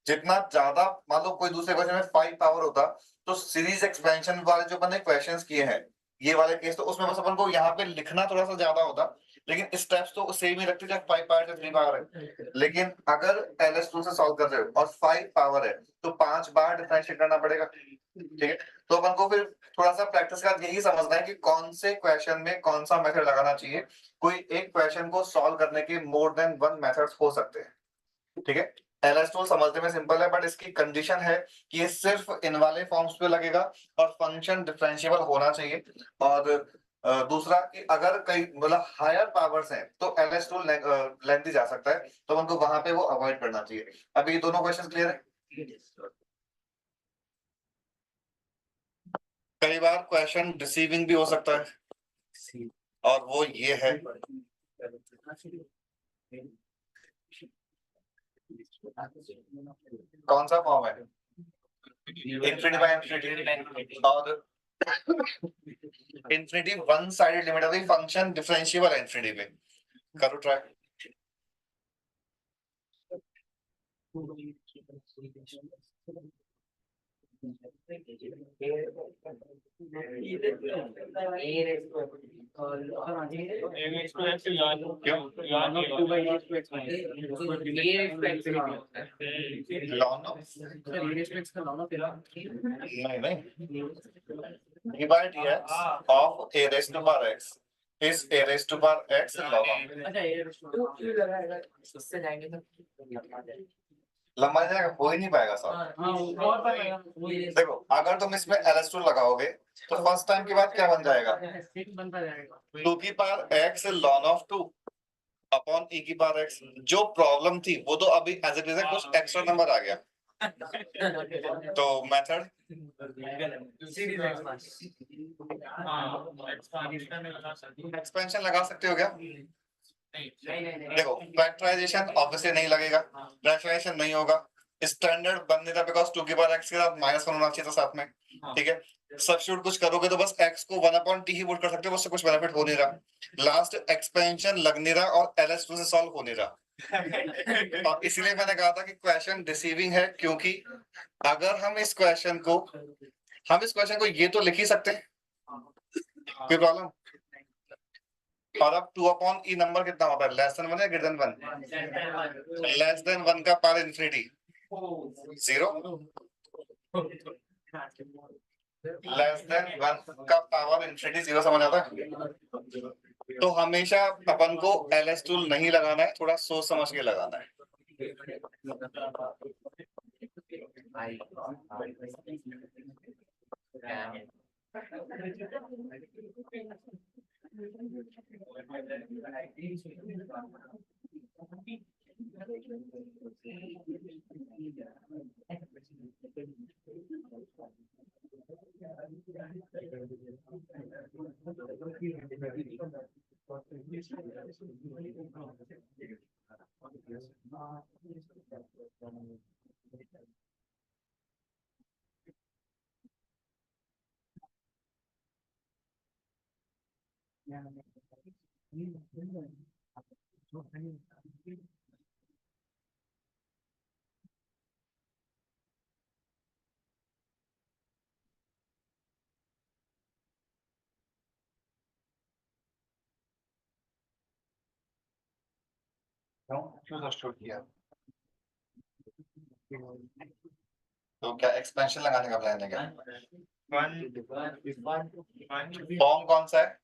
Speaker 1: जितना ज्यादा मान लो कोई दूसरे क्वेश्चन में 5 पावर होता तो सीरीज एक्सपेंशन वाले जो अपन ने क्वेश्चंस किए हैं ये वाले केस तो उसमें बस अपन को यहाँ पे लिखना थोड़ा सा ज्यादा होता, लेकिन स्टेप्स तो सेम ही रखते जब 5 पावर या 3 पावर है। लेकिन अगर LS टूल से सॉल्व कर रहे हो और 5 पावर है तो 5 बार डिफरेंशिएट करना पड़ेगा। ठीक है, तो अपन को फिर थोड़ा सा प्रैक्टिस का यही समझना है कि कौन से क्वेश्चन में कौन सा मेथड लगाना चाहिए। कोई एक क्वेश्चन को सॉल्व करने के मोर देन 1 मेथड्स हो सकते हैं। ठीक है, LS टूल समझने में सिंपल है बट इसकी कंडीशन है कि ये सिर्फ इन वाले फॉर्म्स पे लगेगा और फंक्शन डिफरेंशिएबल होना चाहिए। और दूसरा कि अगर कई मतलब हायर पावर्स हैं तो LS टूल लेंथी जा सकता है तो उनको वहां पे वो अवॉइड करना चाहिए। अभी ये दोनों क्वेश्चन क्लियर है? कई बार क्वेश्चन डिसीविंग भी हो सकता है। और वो ये है कौन सा फॉर्म है इंफिनिटी बाय इंफिनिटी और इंफिनिटी वन साइडेड लिमिट है फंक्शन डिफरेंशिएबल है इंफिनिटी पे करो ट्राई लॉन ऑफ नहीं नहीं d by dx of a raised to power x is a raised to power x in log of लंबा जाएगा हो ही नहीं पाएगा सर देखो अगर तुम इसमें ls2 लगाओगे तो फर्स्ट टाइम के बाद क्या बन जाएगा 2 की power x ln of 2 upon e की पावर x जो प्रॉब्लम थी वो तो अभी एज इट इज है कुछ एक्स्ट्रा नंबर आ गया तो मेथड एक्सपेंशन लगा सकते हो क्या देखो फैक्टराइजेशन ऑब्वियसली नहीं लगेगा रैशनलाइजेशन नहीं होगा स्टैंडर्ड बन नहीं था बिकॉज 2 की पावर x के साथ -1 होना चाहिए था साथ में ठीक है सब्स्टिट्यूट कुछ करोगे तो बस x को 1/t ही पुट कर सकते हो उससे कुछ बेनिफिट हो नहीं रहा लास्ट एक्सपेंशन लग नहीं रहा और ls2 से सॉल्व हो नहीं रहा और इसीलिए मैंने कहा था कि क्वेश्चन डिसीविंग है क्योंकि अगर हम इस क्वेश्चन को ये तो लिख ही सकते हैं कोई प्रॉब्लम और अब 2/e नंबर कितना होता है लेस देन 1 या ग्रेटर देन 1 लेस देन 1 का पावर इंफिनिटी 0 लेस देन 1 का पावर इंफिनिटी 0 समझ आता है तो हमेशा अपन को ls2 नहीं लगाना है थोड़ा सोच समझ के लगाना है क्यों सब्स्टिट्यूट किया तो क्या एक्सपेंशन लगाने का प्लान है क्या फॉर्म कौन सा है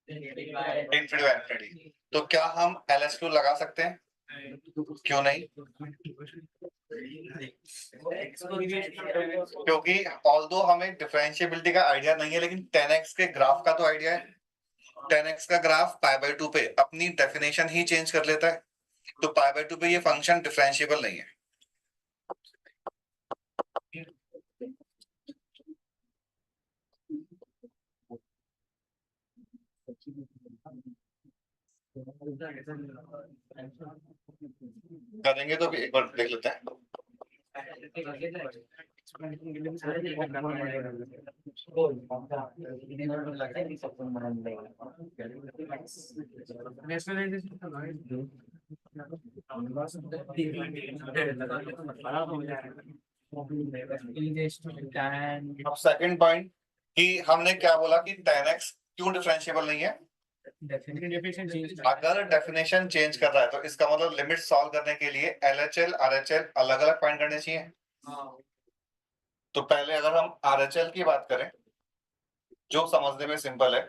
Speaker 1: इंफिनिटी तो क्या हम ls2 लगा सकते हैं क्यों नहीं क्योंकि ऑल्दो हमें डिफरेंशिएबिलिटी का आइडिया नहीं है लेकिन 10x के ग्राफ का तो आइडिया है 10x का ग्राफ π/2 पे अपनी डेफिनेशन ही चेंज कर लेता है तो π/2 पे ये फंक्शन डिफरेंशिएबल नहीं है करेंगे तो भी एक बार देख लेते हैं अब सेकंड पॉइंट कि हमने क्या बोला कि 10x क्यों डिफरेंशिएबल नहीं है अगर डेफिनेशन चेंज कर रहा है तो इसका मतलब लिमिट सॉल्व करने के लिए LHL RHL अलग अलग फाइंड करने चाहिए तो पहले अगर हम RHL की बात करें जो समझने में सिंपल है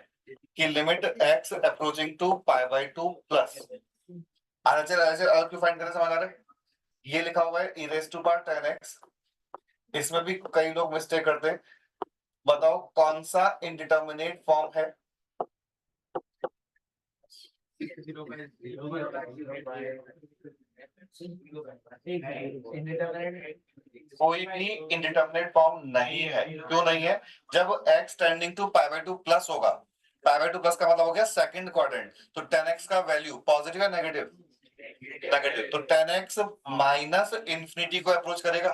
Speaker 1: कि limit x approaching to π/2 plus RHL अलग क्यों फाइंड करने समझ आ रहा है ये लिखा हुआ है e raised to power 10x इसमें भी कई लोग मिस्टेक करते हैं बताओ कौन सा इंडिटरमिनेट फॉर्म है कोई भी इंडिटरमिनेट फॉर्म नहीं है क्यों नहीं है जब x टेंडिंग टू π/2 प्लस होगा पाई बाय 2 प्लस का मतलब हो गया सेकंड क्वाड्रेंट, तो 10x का वैल्यू पॉजिटिव या नेगेटिव? नेगेटिव, तो 10x माइनस इंफिनिटी को अप्रोच करेगा,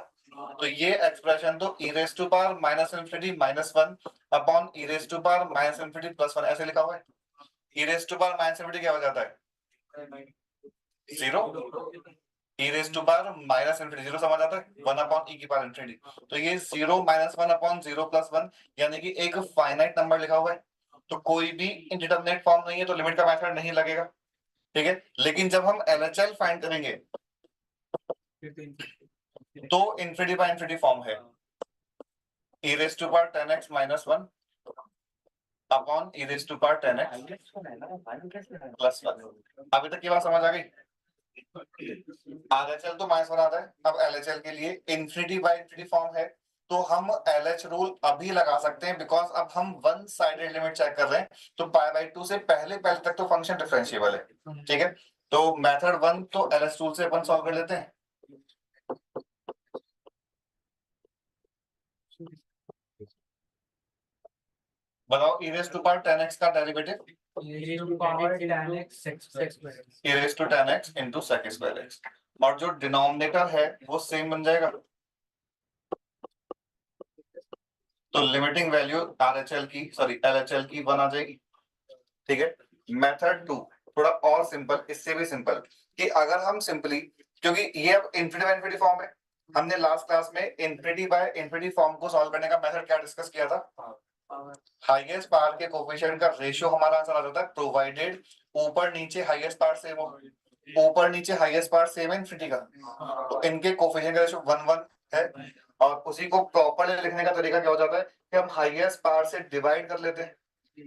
Speaker 1: तो ये एक्सप्रेशन तो e raise to power minus infinity minus 1 upon e raise to power minus infinity plus 1 ऐसे लिखा हुआ है। e raise to power minus infinity क्या हो जाता है? Zero. e raise to power minus infinity zero समझ आता है, 1 अपॉन e की पावर इंफिनिटी, तो ये 0 माइनस 1 अपॉन 0 प्लस 1 यानी कि एक फाइनाइट नंबर लिखा हुआ है, तो कोई भी इंडिटरमिनेट फॉर्म नहीं है, तो लिमिट का मेथड नहीं लगेगा, ठीक है। लेकिन जब हम LHL फाइंड करेंगे तो इंफिनिटी बाय इंफिनिटी फॉर्म है, e raise to power 10x minus 1 upon e raise to power 10x plus 1। अभी तक की बात समझ आ गई? RHL तो माइनस 1 आता है, अब LHL के लिए इंफिनिटी बाय इंफिनिटी फॉर्म है, तो हम LH रूल अभी लगा सकते हैं, बिकॉज अब हम वन साइडेड लिमिट चेक कर रहे हैं, तो पाई बाय 2 से पहले तक तो फंक्शन डिफरेंशिएबल है, ठीक है। तो मेथड 1 तो LH रूल से अपन सॉल्व कर लेते हैं। बताओ e raise to power 10x का derivative?
Speaker 2: power 10x sec square x.
Speaker 1: e raise to 10x into sec square x, और जो डिनोमिनेटर है वो सेम बन जाएगा, तो लिमिटिंग वैल्यू RHL की सॉरी LHL की 1 आ जाएगी, ठीक है। मेथड 2 थोड़ा और सिंपल, इससे भी सिंपल, कि अगर हम सिंपली, क्योंकि ये अब इंफिनिटी बाय इंफिनिटी फॉर्म है, हमने लास्ट क्लास में इंफिनिटी बाय इंफिनिटी फॉर्म को सॉल्व करने का मेथड क्या डिस्कस किया था? हाईएस्ट पावर के कोफिशिएंट का रेशियो हमारा आंसर आ जाता है, प्रोवाइडेड ऊपर नीचे हाईएस्ट पावर सेम हो, ऊपर नीचे हाईएस्ट पावर सेम है इंफिनिटी का, तो इनके कोफिशिएंट का रेशियो 1 1 है, और उसी को प्रॉपर्ली लिखने का तरीका क्या हो जाता है कि हम हाईएस्ट पावर से डिवाइड कर लेते हैं,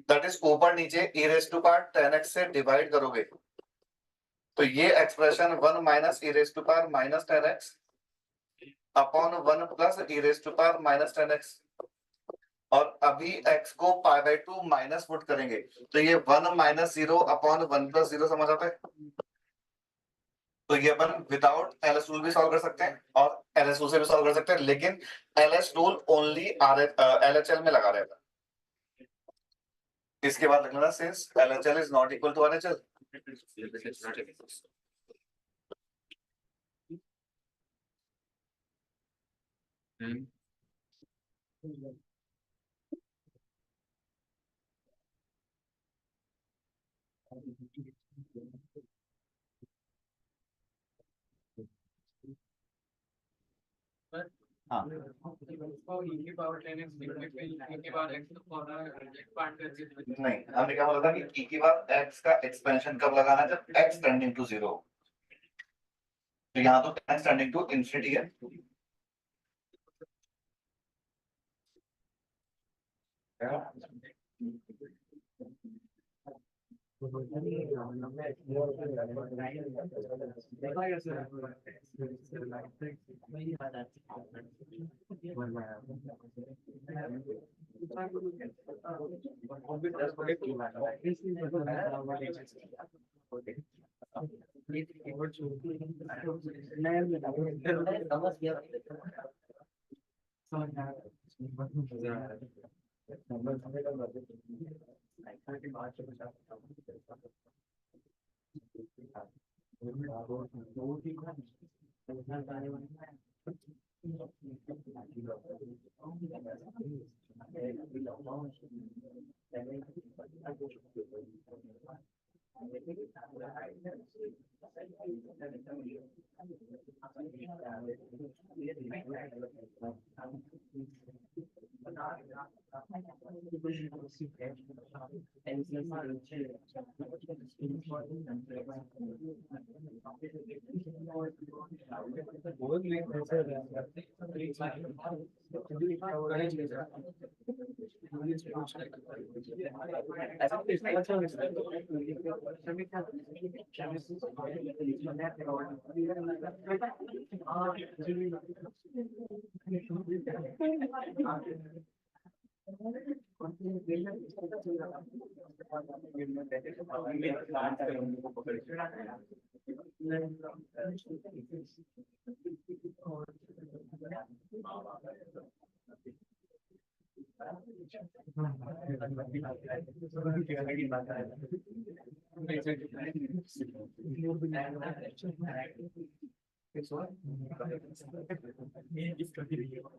Speaker 1: दैट इज ऊपर नीचे e raise to power 10x से डिवाइड करोगे, तो ये expression 1 minus e raise to power minus 10x upon 1 plus e raise to power minus 10x, और अभी x को पाई बाय 2 माइनस पुट करेंगे, तो ये 1 माइनस 0 अपॉन 1 प्लस 0 समझ आता है, तो ये अपन विदाउट LH रूल भी सॉल्व कर सकते हैं और LH रूल से भी सॉल्व कर सकते हैं, लेकिन LH रूल ओनली LHL में लगा रहेगा। इसके बाद लिखना since LHL is not equal to RHL, हाँ
Speaker 2: उसको e की पावर 10x लिखने पे e की पावर x को एक्सपांड करके
Speaker 1: नहीं, हमने क्या बोला था कि e की बार x का एक्सपेंशन कब लगाना है? जब x टेंडिंग टू 0, तो यहाँ तो x टेंडिंग टू इंफिनिटी है,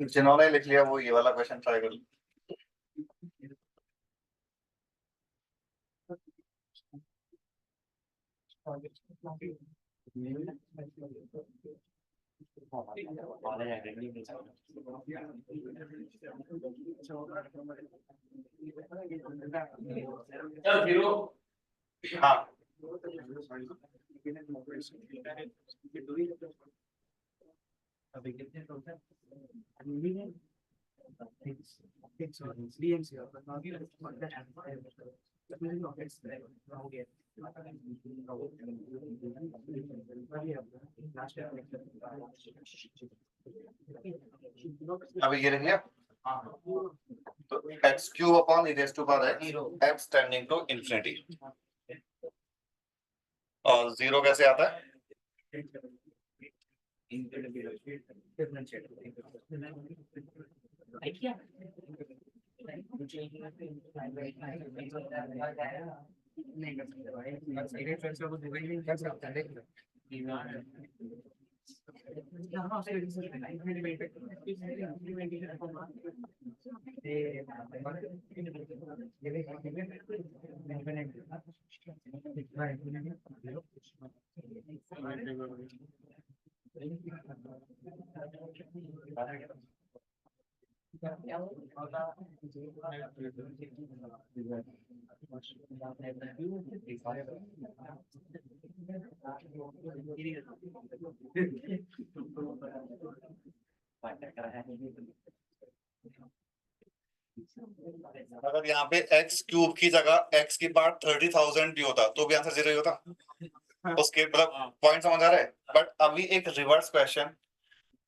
Speaker 1: जिन्होंने लिख लिया वो ये वाला क्वेश्चन ट्राई कर लो।
Speaker 4: सर जीरो
Speaker 1: हाँ अभी ये लिख लिया तो x cube upon e raise to power x x tending to infinity. और जीरो कैसे आता है? अगर यहाँ पे एक्स क्यूब की जगह एक्स की पावर 30,000 भी होता तो भी आंसर जीरो ही होता। उसके मतलब पॉइंट समझ आ रहा है। बट अभी एक रिवर्स क्वेश्चन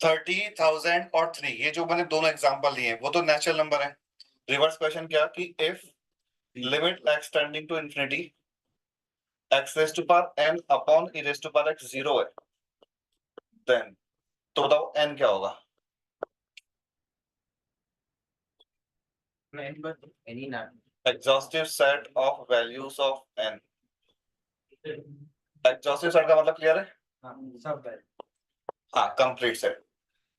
Speaker 1: 30,000 और 3 ये जो मैंने दोनों एग्जांपल लिए हैं वो तो नेचुरल नंबर है। रिवर्स क्वेश्चन क्या कि if limit x tending to infinity x raise to power n upon e raise to power x 0 है देन तो बताओ n क्या होगा? Exhaustive set of values of n। Exhaustive set का मतलब क्लियर है? हाँ कंप्लीट सेट।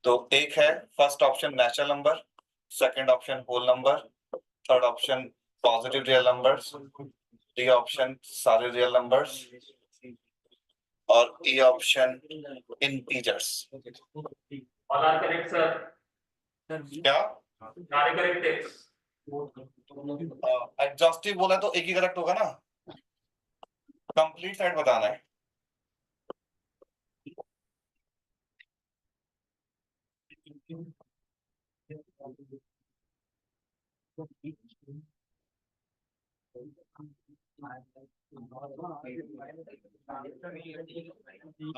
Speaker 1: तो एक है first option natural number, second option whole number, third option positive real numbers, D option सारे रियल नंबर्स और E option integers.
Speaker 4: All are correct sir.
Speaker 1: क्या
Speaker 4: सारे करेक्ट है।
Speaker 1: एग्जॉस्टिव बोला तो एक ही करेक्ट होगा ना। कंप्लीट सेट बताना है।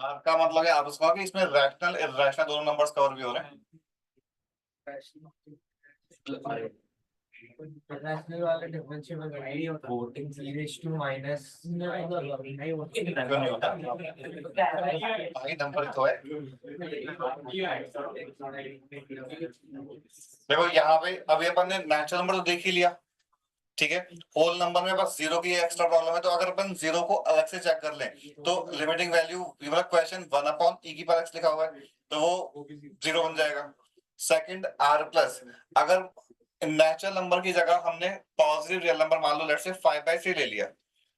Speaker 1: आपका मतलब है आप उसका कि इसमें रैशनल इरैशनल दोनों नंबर्स कवर भी हो रहे हैं।
Speaker 2: रैशनल वाला डिफरेंशिएबल नहीं होता माइनस
Speaker 1: क्यों नहीं होता? भाई नंबर तो है। देखो यहाँ पे अभी अपन ने नेचुरल नंबर तो देख ही लिया, ठीक है। होल नंबर में बस जीरो की एक्स्ट्रा प्रॉब्लम है, तो अगर अपन जीरो को अलग से चेक कर लें तो लिमिटिंग वैल्यू मतलब क्वेश्चन 1 अपॉन ई की पावर एक्स लिखा हुआ है तो वो जीरो बन जाएगा। सेकंड आर प्लस, अगर नेचुरल नंबर की जगह हमने पॉजिटिव रियल नंबर मान लो लेट्स से 5/3 ले लिया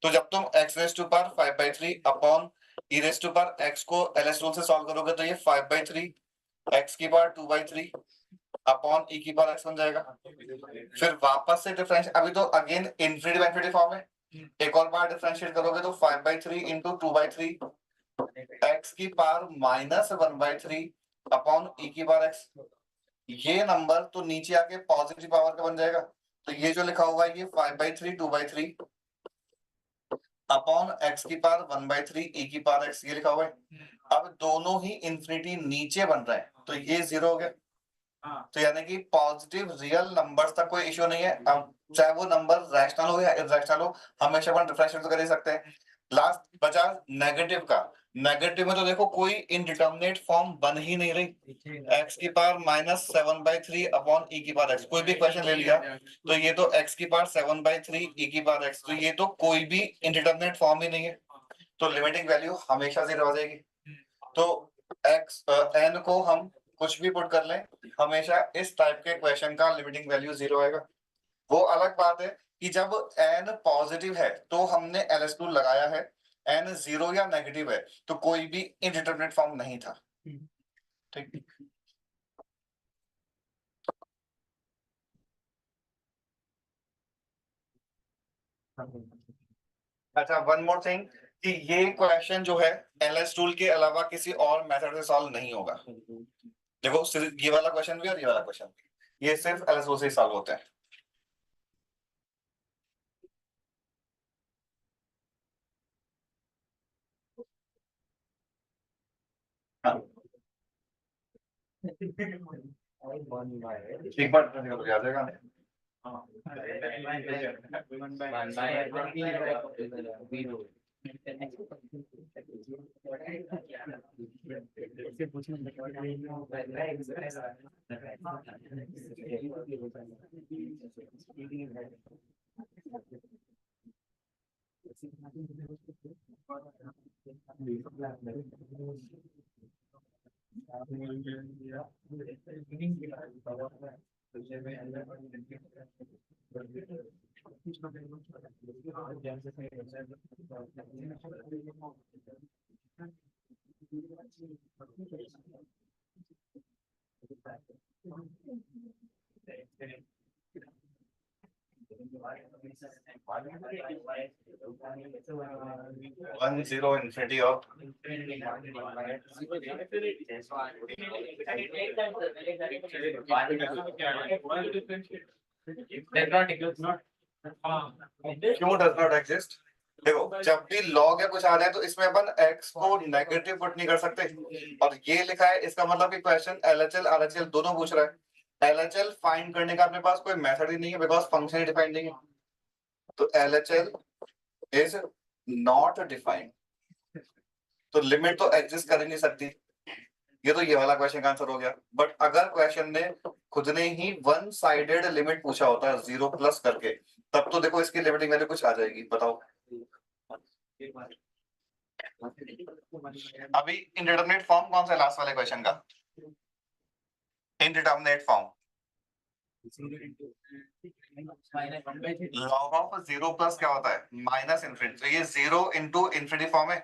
Speaker 1: तो जब तुम x raise to power 5/3 upon e raise to power x को एलएस रूल से सॉल्व करोगे तो ये 5/3 x की पावर 2/3 अपॉन e की पावर x बन जाएगा। फिर वापस से डिफरेंशिएट, अभी तो again infinity by infinity form है, एक और बार डिफरेंशिएट करोगे तो 5/3 into 2/3 x की पावर -1/3 अपॉन e की पावर x। ये नंबर तो नीचे आके पॉजिटिव पावर का बन जाएगा तो ये जो लिखा हुआ है ये 5/3 2/3 अपॉन x की पावर 1/3 e की पावर x ये लिखा हुआ है। अब दोनों ही इंफिनिटी नीचे बन रहे हैं तो ये जीरो हो गया। तो यानी कि पॉजिटिव रियल नंबर्स तक कोई इश्यू नहीं है। अब चाहे वो नंबर रैशनल हो या इरैशनल हो हमेशा अपन डिफरेंशिएट तो कर ही सकते हैं। लास्ट बचा नेगेटिव का। नेगेटिव में तो देखो कोई इनडिटर्मिनेट फॉर्म बन ही नहीं रही, x की पावर -7/3 अपॉन e की पावर x। कोई भी क्वेश्चन ले लिया तो ये तो x की पावर 7/3 e की पावर x, तो ये तो कोई भी इनडिटर्मिनेट फॉर्म ही नहीं है, तो लिमिटिंग वैल्यू हमेशा 0 आ जाएगी। तो x n को हम कुछ भी पुट कर लें, हमेशा इस टाइप के क्वेश्चन का लिमिटिंग वैल्यू 0 आएगा। वो अलग बात है कि जब n पॉजिटिव है तो हमने ls टूल लगाया है, n 0 या नेगेटिव है तो कोई भी इनडिटरमिनेट फॉर्म नहीं था। ठीक, अच्छा वन मोर थिंग कि ये क्वेश्चन जो है ls टूल के अलावा किसी और मेथड से सॉल्व नहीं होगा। देखो सिर्फ ये वाला क्वेश्चन भी और ये वाला क्वेश्चन भी, ये सिर्फ ls टूल से ही सॉल्व होते हैं। हाँ, एक बार निकल के आ जाएगा। वन जीरो इन्फिनिटी ऑफ क्यों डज नॉट एग्जिस्ट। देखो जब भी लॉग या कुछ आ जाए तो इसमें अपन x को नेगेटिव पुट नहीं कर सकते, और ये लिखा है इसका मतलब कि क्वेश्चन LHL RHL दोनों पूछ रहा है। LHL फाइंड करने का अपने पास कोई मेथड ही नहीं है बिकॉज फंक्शन ही डिफाइंड नहीं है, तो LHL इज नॉट डिफाइंड, तो लिमिट तो एग्जिस्ट कर ही नहीं सकती। ये वाला क्वेश्चन का आंसर हो गया। बट अगर क्वेश्चन ने खुद ने ही वन साइडेड लिमिट पूछा होता है 0+ करके, तब तो देखो इसकी लिमिटिंग वैल्यू कुछ आ जाएगी। बताओ अभी इंडिटरमिनेट फॉर्म कौन सा है लास्ट वाले क्वेश्चन का? इंडिटरमिनेट फॉर्म लॉग ऑफ 0+ क्या होता है? -इनफिनिटी। तो ये 0 इंटू इन्फिनिटी फॉर्म है,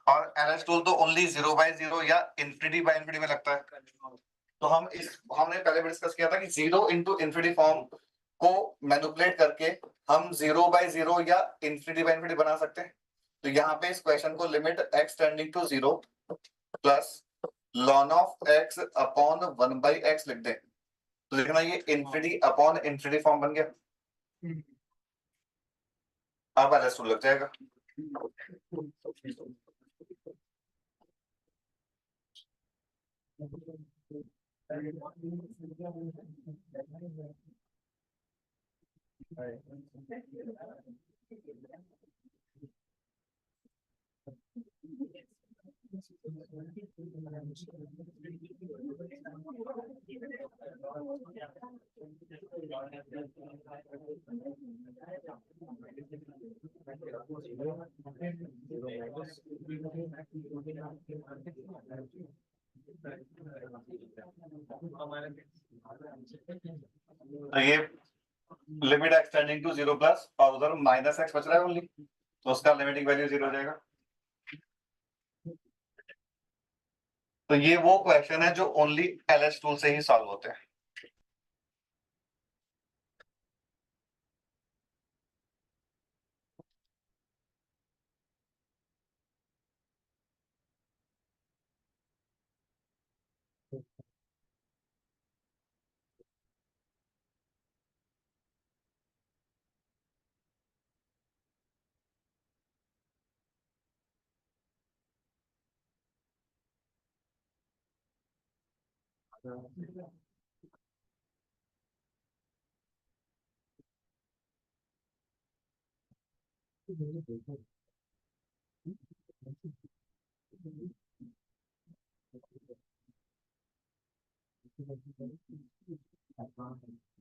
Speaker 1: और LS टूल तो ओनली 0/0 या इन्फिनिटी/इन्फिनिटी में लगता है। तो हमने पहले भी डिस्कस किया था कि 0 इंटू इन्फिनिटी फॉर्म को मैनिपुलेट करके हम 0/0 या इन्फिनिटी/इन्फिनिटी बना सकते हैं। तो यहाँ पे इस क्वेश्चन को limit x tending to 0 plus ln of x upon 1/x लिख दें, तो देखना ये इन्फिनिटी अपॉन इन्फिनिटी फॉर्म बन गया। अब LS टूल लग जाएगा। तो ये लिमिट x टेंडिंग टू 0+ और उधर -x बच रहा है ओनली, तो उसका लिमिटिंग वैल्यू 0 हो जाएगा। तो ये वो क्वेश्चन है जो ओनली LS टूल से ही सॉल्व होते हैं।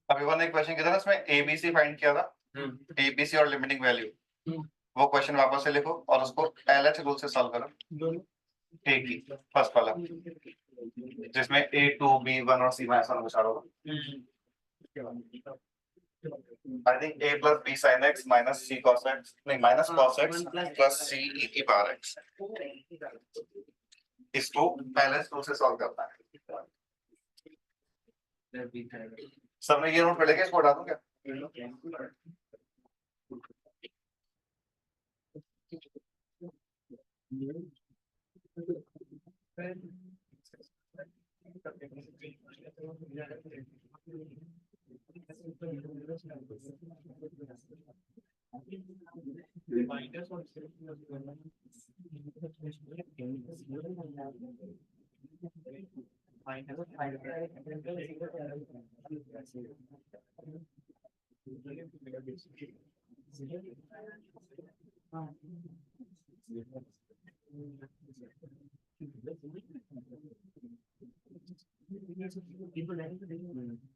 Speaker 1: अभी वन एक क्वेश्चन किया था ना, इसमें एबीसी फाइंड किया था, एबीसी और लिमिटिंग वैल्यू, वो क्वेश्चन वापस से लिखो और उसको एलएच रूल से सॉल्व करो। एक ही फर्स्ट वाला जिसमें ए टू बी वन और सी माइनस वन बचा होगा। I think a plus b sin x minus c cos x, नहीं minus cos x plus c e की पावर x, इसको पहले रूल से सॉल्व करना है। सबने ये नोट पढ़ेगा, इसको हटा दूं क्या?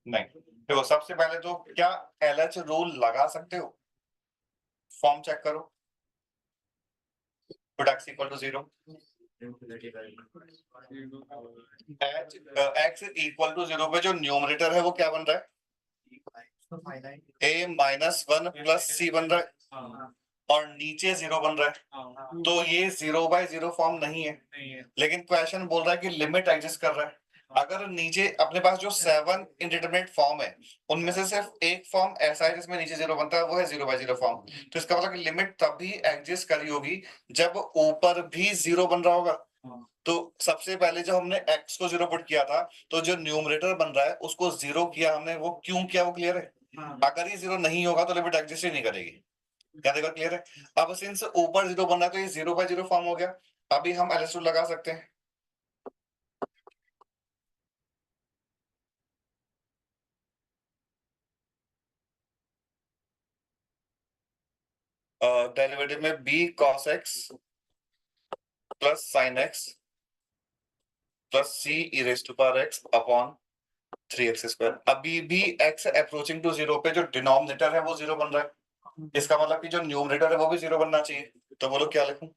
Speaker 1: नहीं, देखो सबसे पहले तो क्या एलएच रूल लगा सकते हो? फॉर्म चेक करो, put x equal to 0, x equal to 0 पे जो न्यूमरेटर है वो क्या बन रहा है? a माइनस वन प्लस सी बन रहा है और नीचे 0 बन रहा है, तो ये 0/0 फॉर्म नहीं है। लेकिन क्वेश्चन बोल रहा है कि लिमिट एग्जिस्ट कर रहा है। अगर नीचे अपने पास जो 7 इंडिटरमिनेट फॉर्म है उनमें से सिर्फ एक फॉर्म ऐसा है जिसमें नीचे 0 बनता है, वो है 0/0 फॉर्म। तो इसका मतलब कि लिमिट तभी एग्जिस्ट करी होगी जब ऊपर भी 0 बन रहा होगा। तो सबसे पहले जब हमने x को 0 पुट किया था तो जो न्यूमरेटर बन रहा है उसको 0 किया हमने, वो क्यों किया वो क्लियर है? अगर ये 0 नहीं होगा तो लिमिट एग्जिस्ट ही नहीं करेगी। क्या देखो क्लियर है? अब सिंस ऊपर 0 बन रहा है तो ये 0/0 फॉर्म हो गया। अभी हम एलएच रूल लगा सकते हैं। डेरिवेटिव में b cos x plus sin x plus c e raised to power x upon 3x square. अभी भी x अप्रोचिंग टू 0 पे जो डिनोमिनेटर है वो 0 बन रहा है, इसका मतलब कि जो न्यूमरेटर है वो भी 0 बनना चाहिए। तो बोलो क्या लिखूं?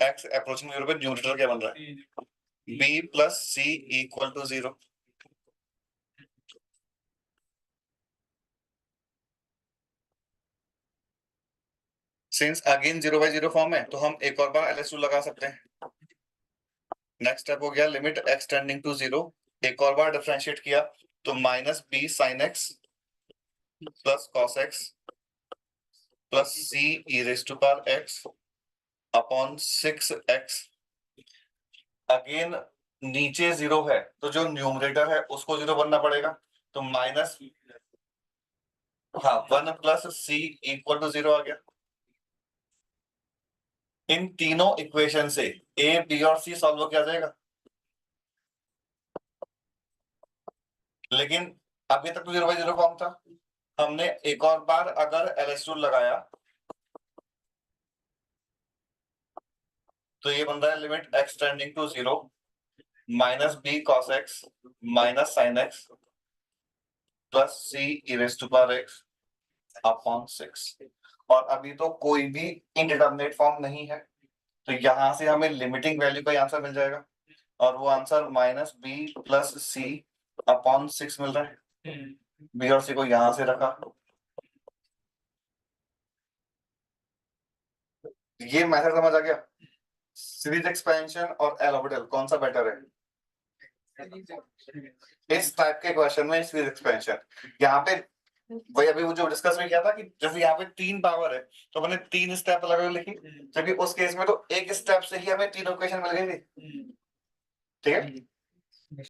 Speaker 1: x अप्रोचिंग 0 पे न्यूमरेटर क्या बन रहा है? b plus c equal to 0। Since again 0/0 form है तो हम एक और बार एलएच रूल लगा सकते हैं। नेक्स्ट स्टेप हो गया लिमिट x टेंडिंग टू 0, एक और बार डिफरेंशिएट किया तो minus b sin x plus cos x plus c e raised to power x upon 6x। Again नीचे 0 है तो जो न्यूमरेटर है उसको 0 बनना पड़ेगा, तो minus 1 plus c equal to 0 आ गया। इन तीनों इक्वेशन से a b और c सॉल्व किया जाएगा, लेकिन अभी तक तो 0/0 फॉर्म था। हमने एक और बार अगर एलएच रूल लगाया तो ये बन रहा है limit x tending to 0 minus b cos x minus sin x plus c e raised to power x upon 6। और अभी तो कोई भी इंडिटरमिनेट फॉर्म नहीं है, तो यहां से हमें लिमिटिंग वैल्यू का आंसर मिल जाएगा और वो answer minus b plus c upon 6 मिल रहा है। b और c को यहां से रखा, ये मेथड समझ आ गया। सीरीज एक्सपेंशन और एल ऑर्बिटल कौन सा बेटर है? इस टाइप के क्वेश्चन में सीरीज एक्सपेंशन। यहाँ पे वही अभी वो जो डिस्कस में किया था कि जैसे यहाँ पे 3 पावर है तो मैंने 3 स्टेप अलग अलग लिखी, जबकि उस केस में तो एक स्टेप से ही हमें 3 इक्वेशन मिल गई थी। ठीक है,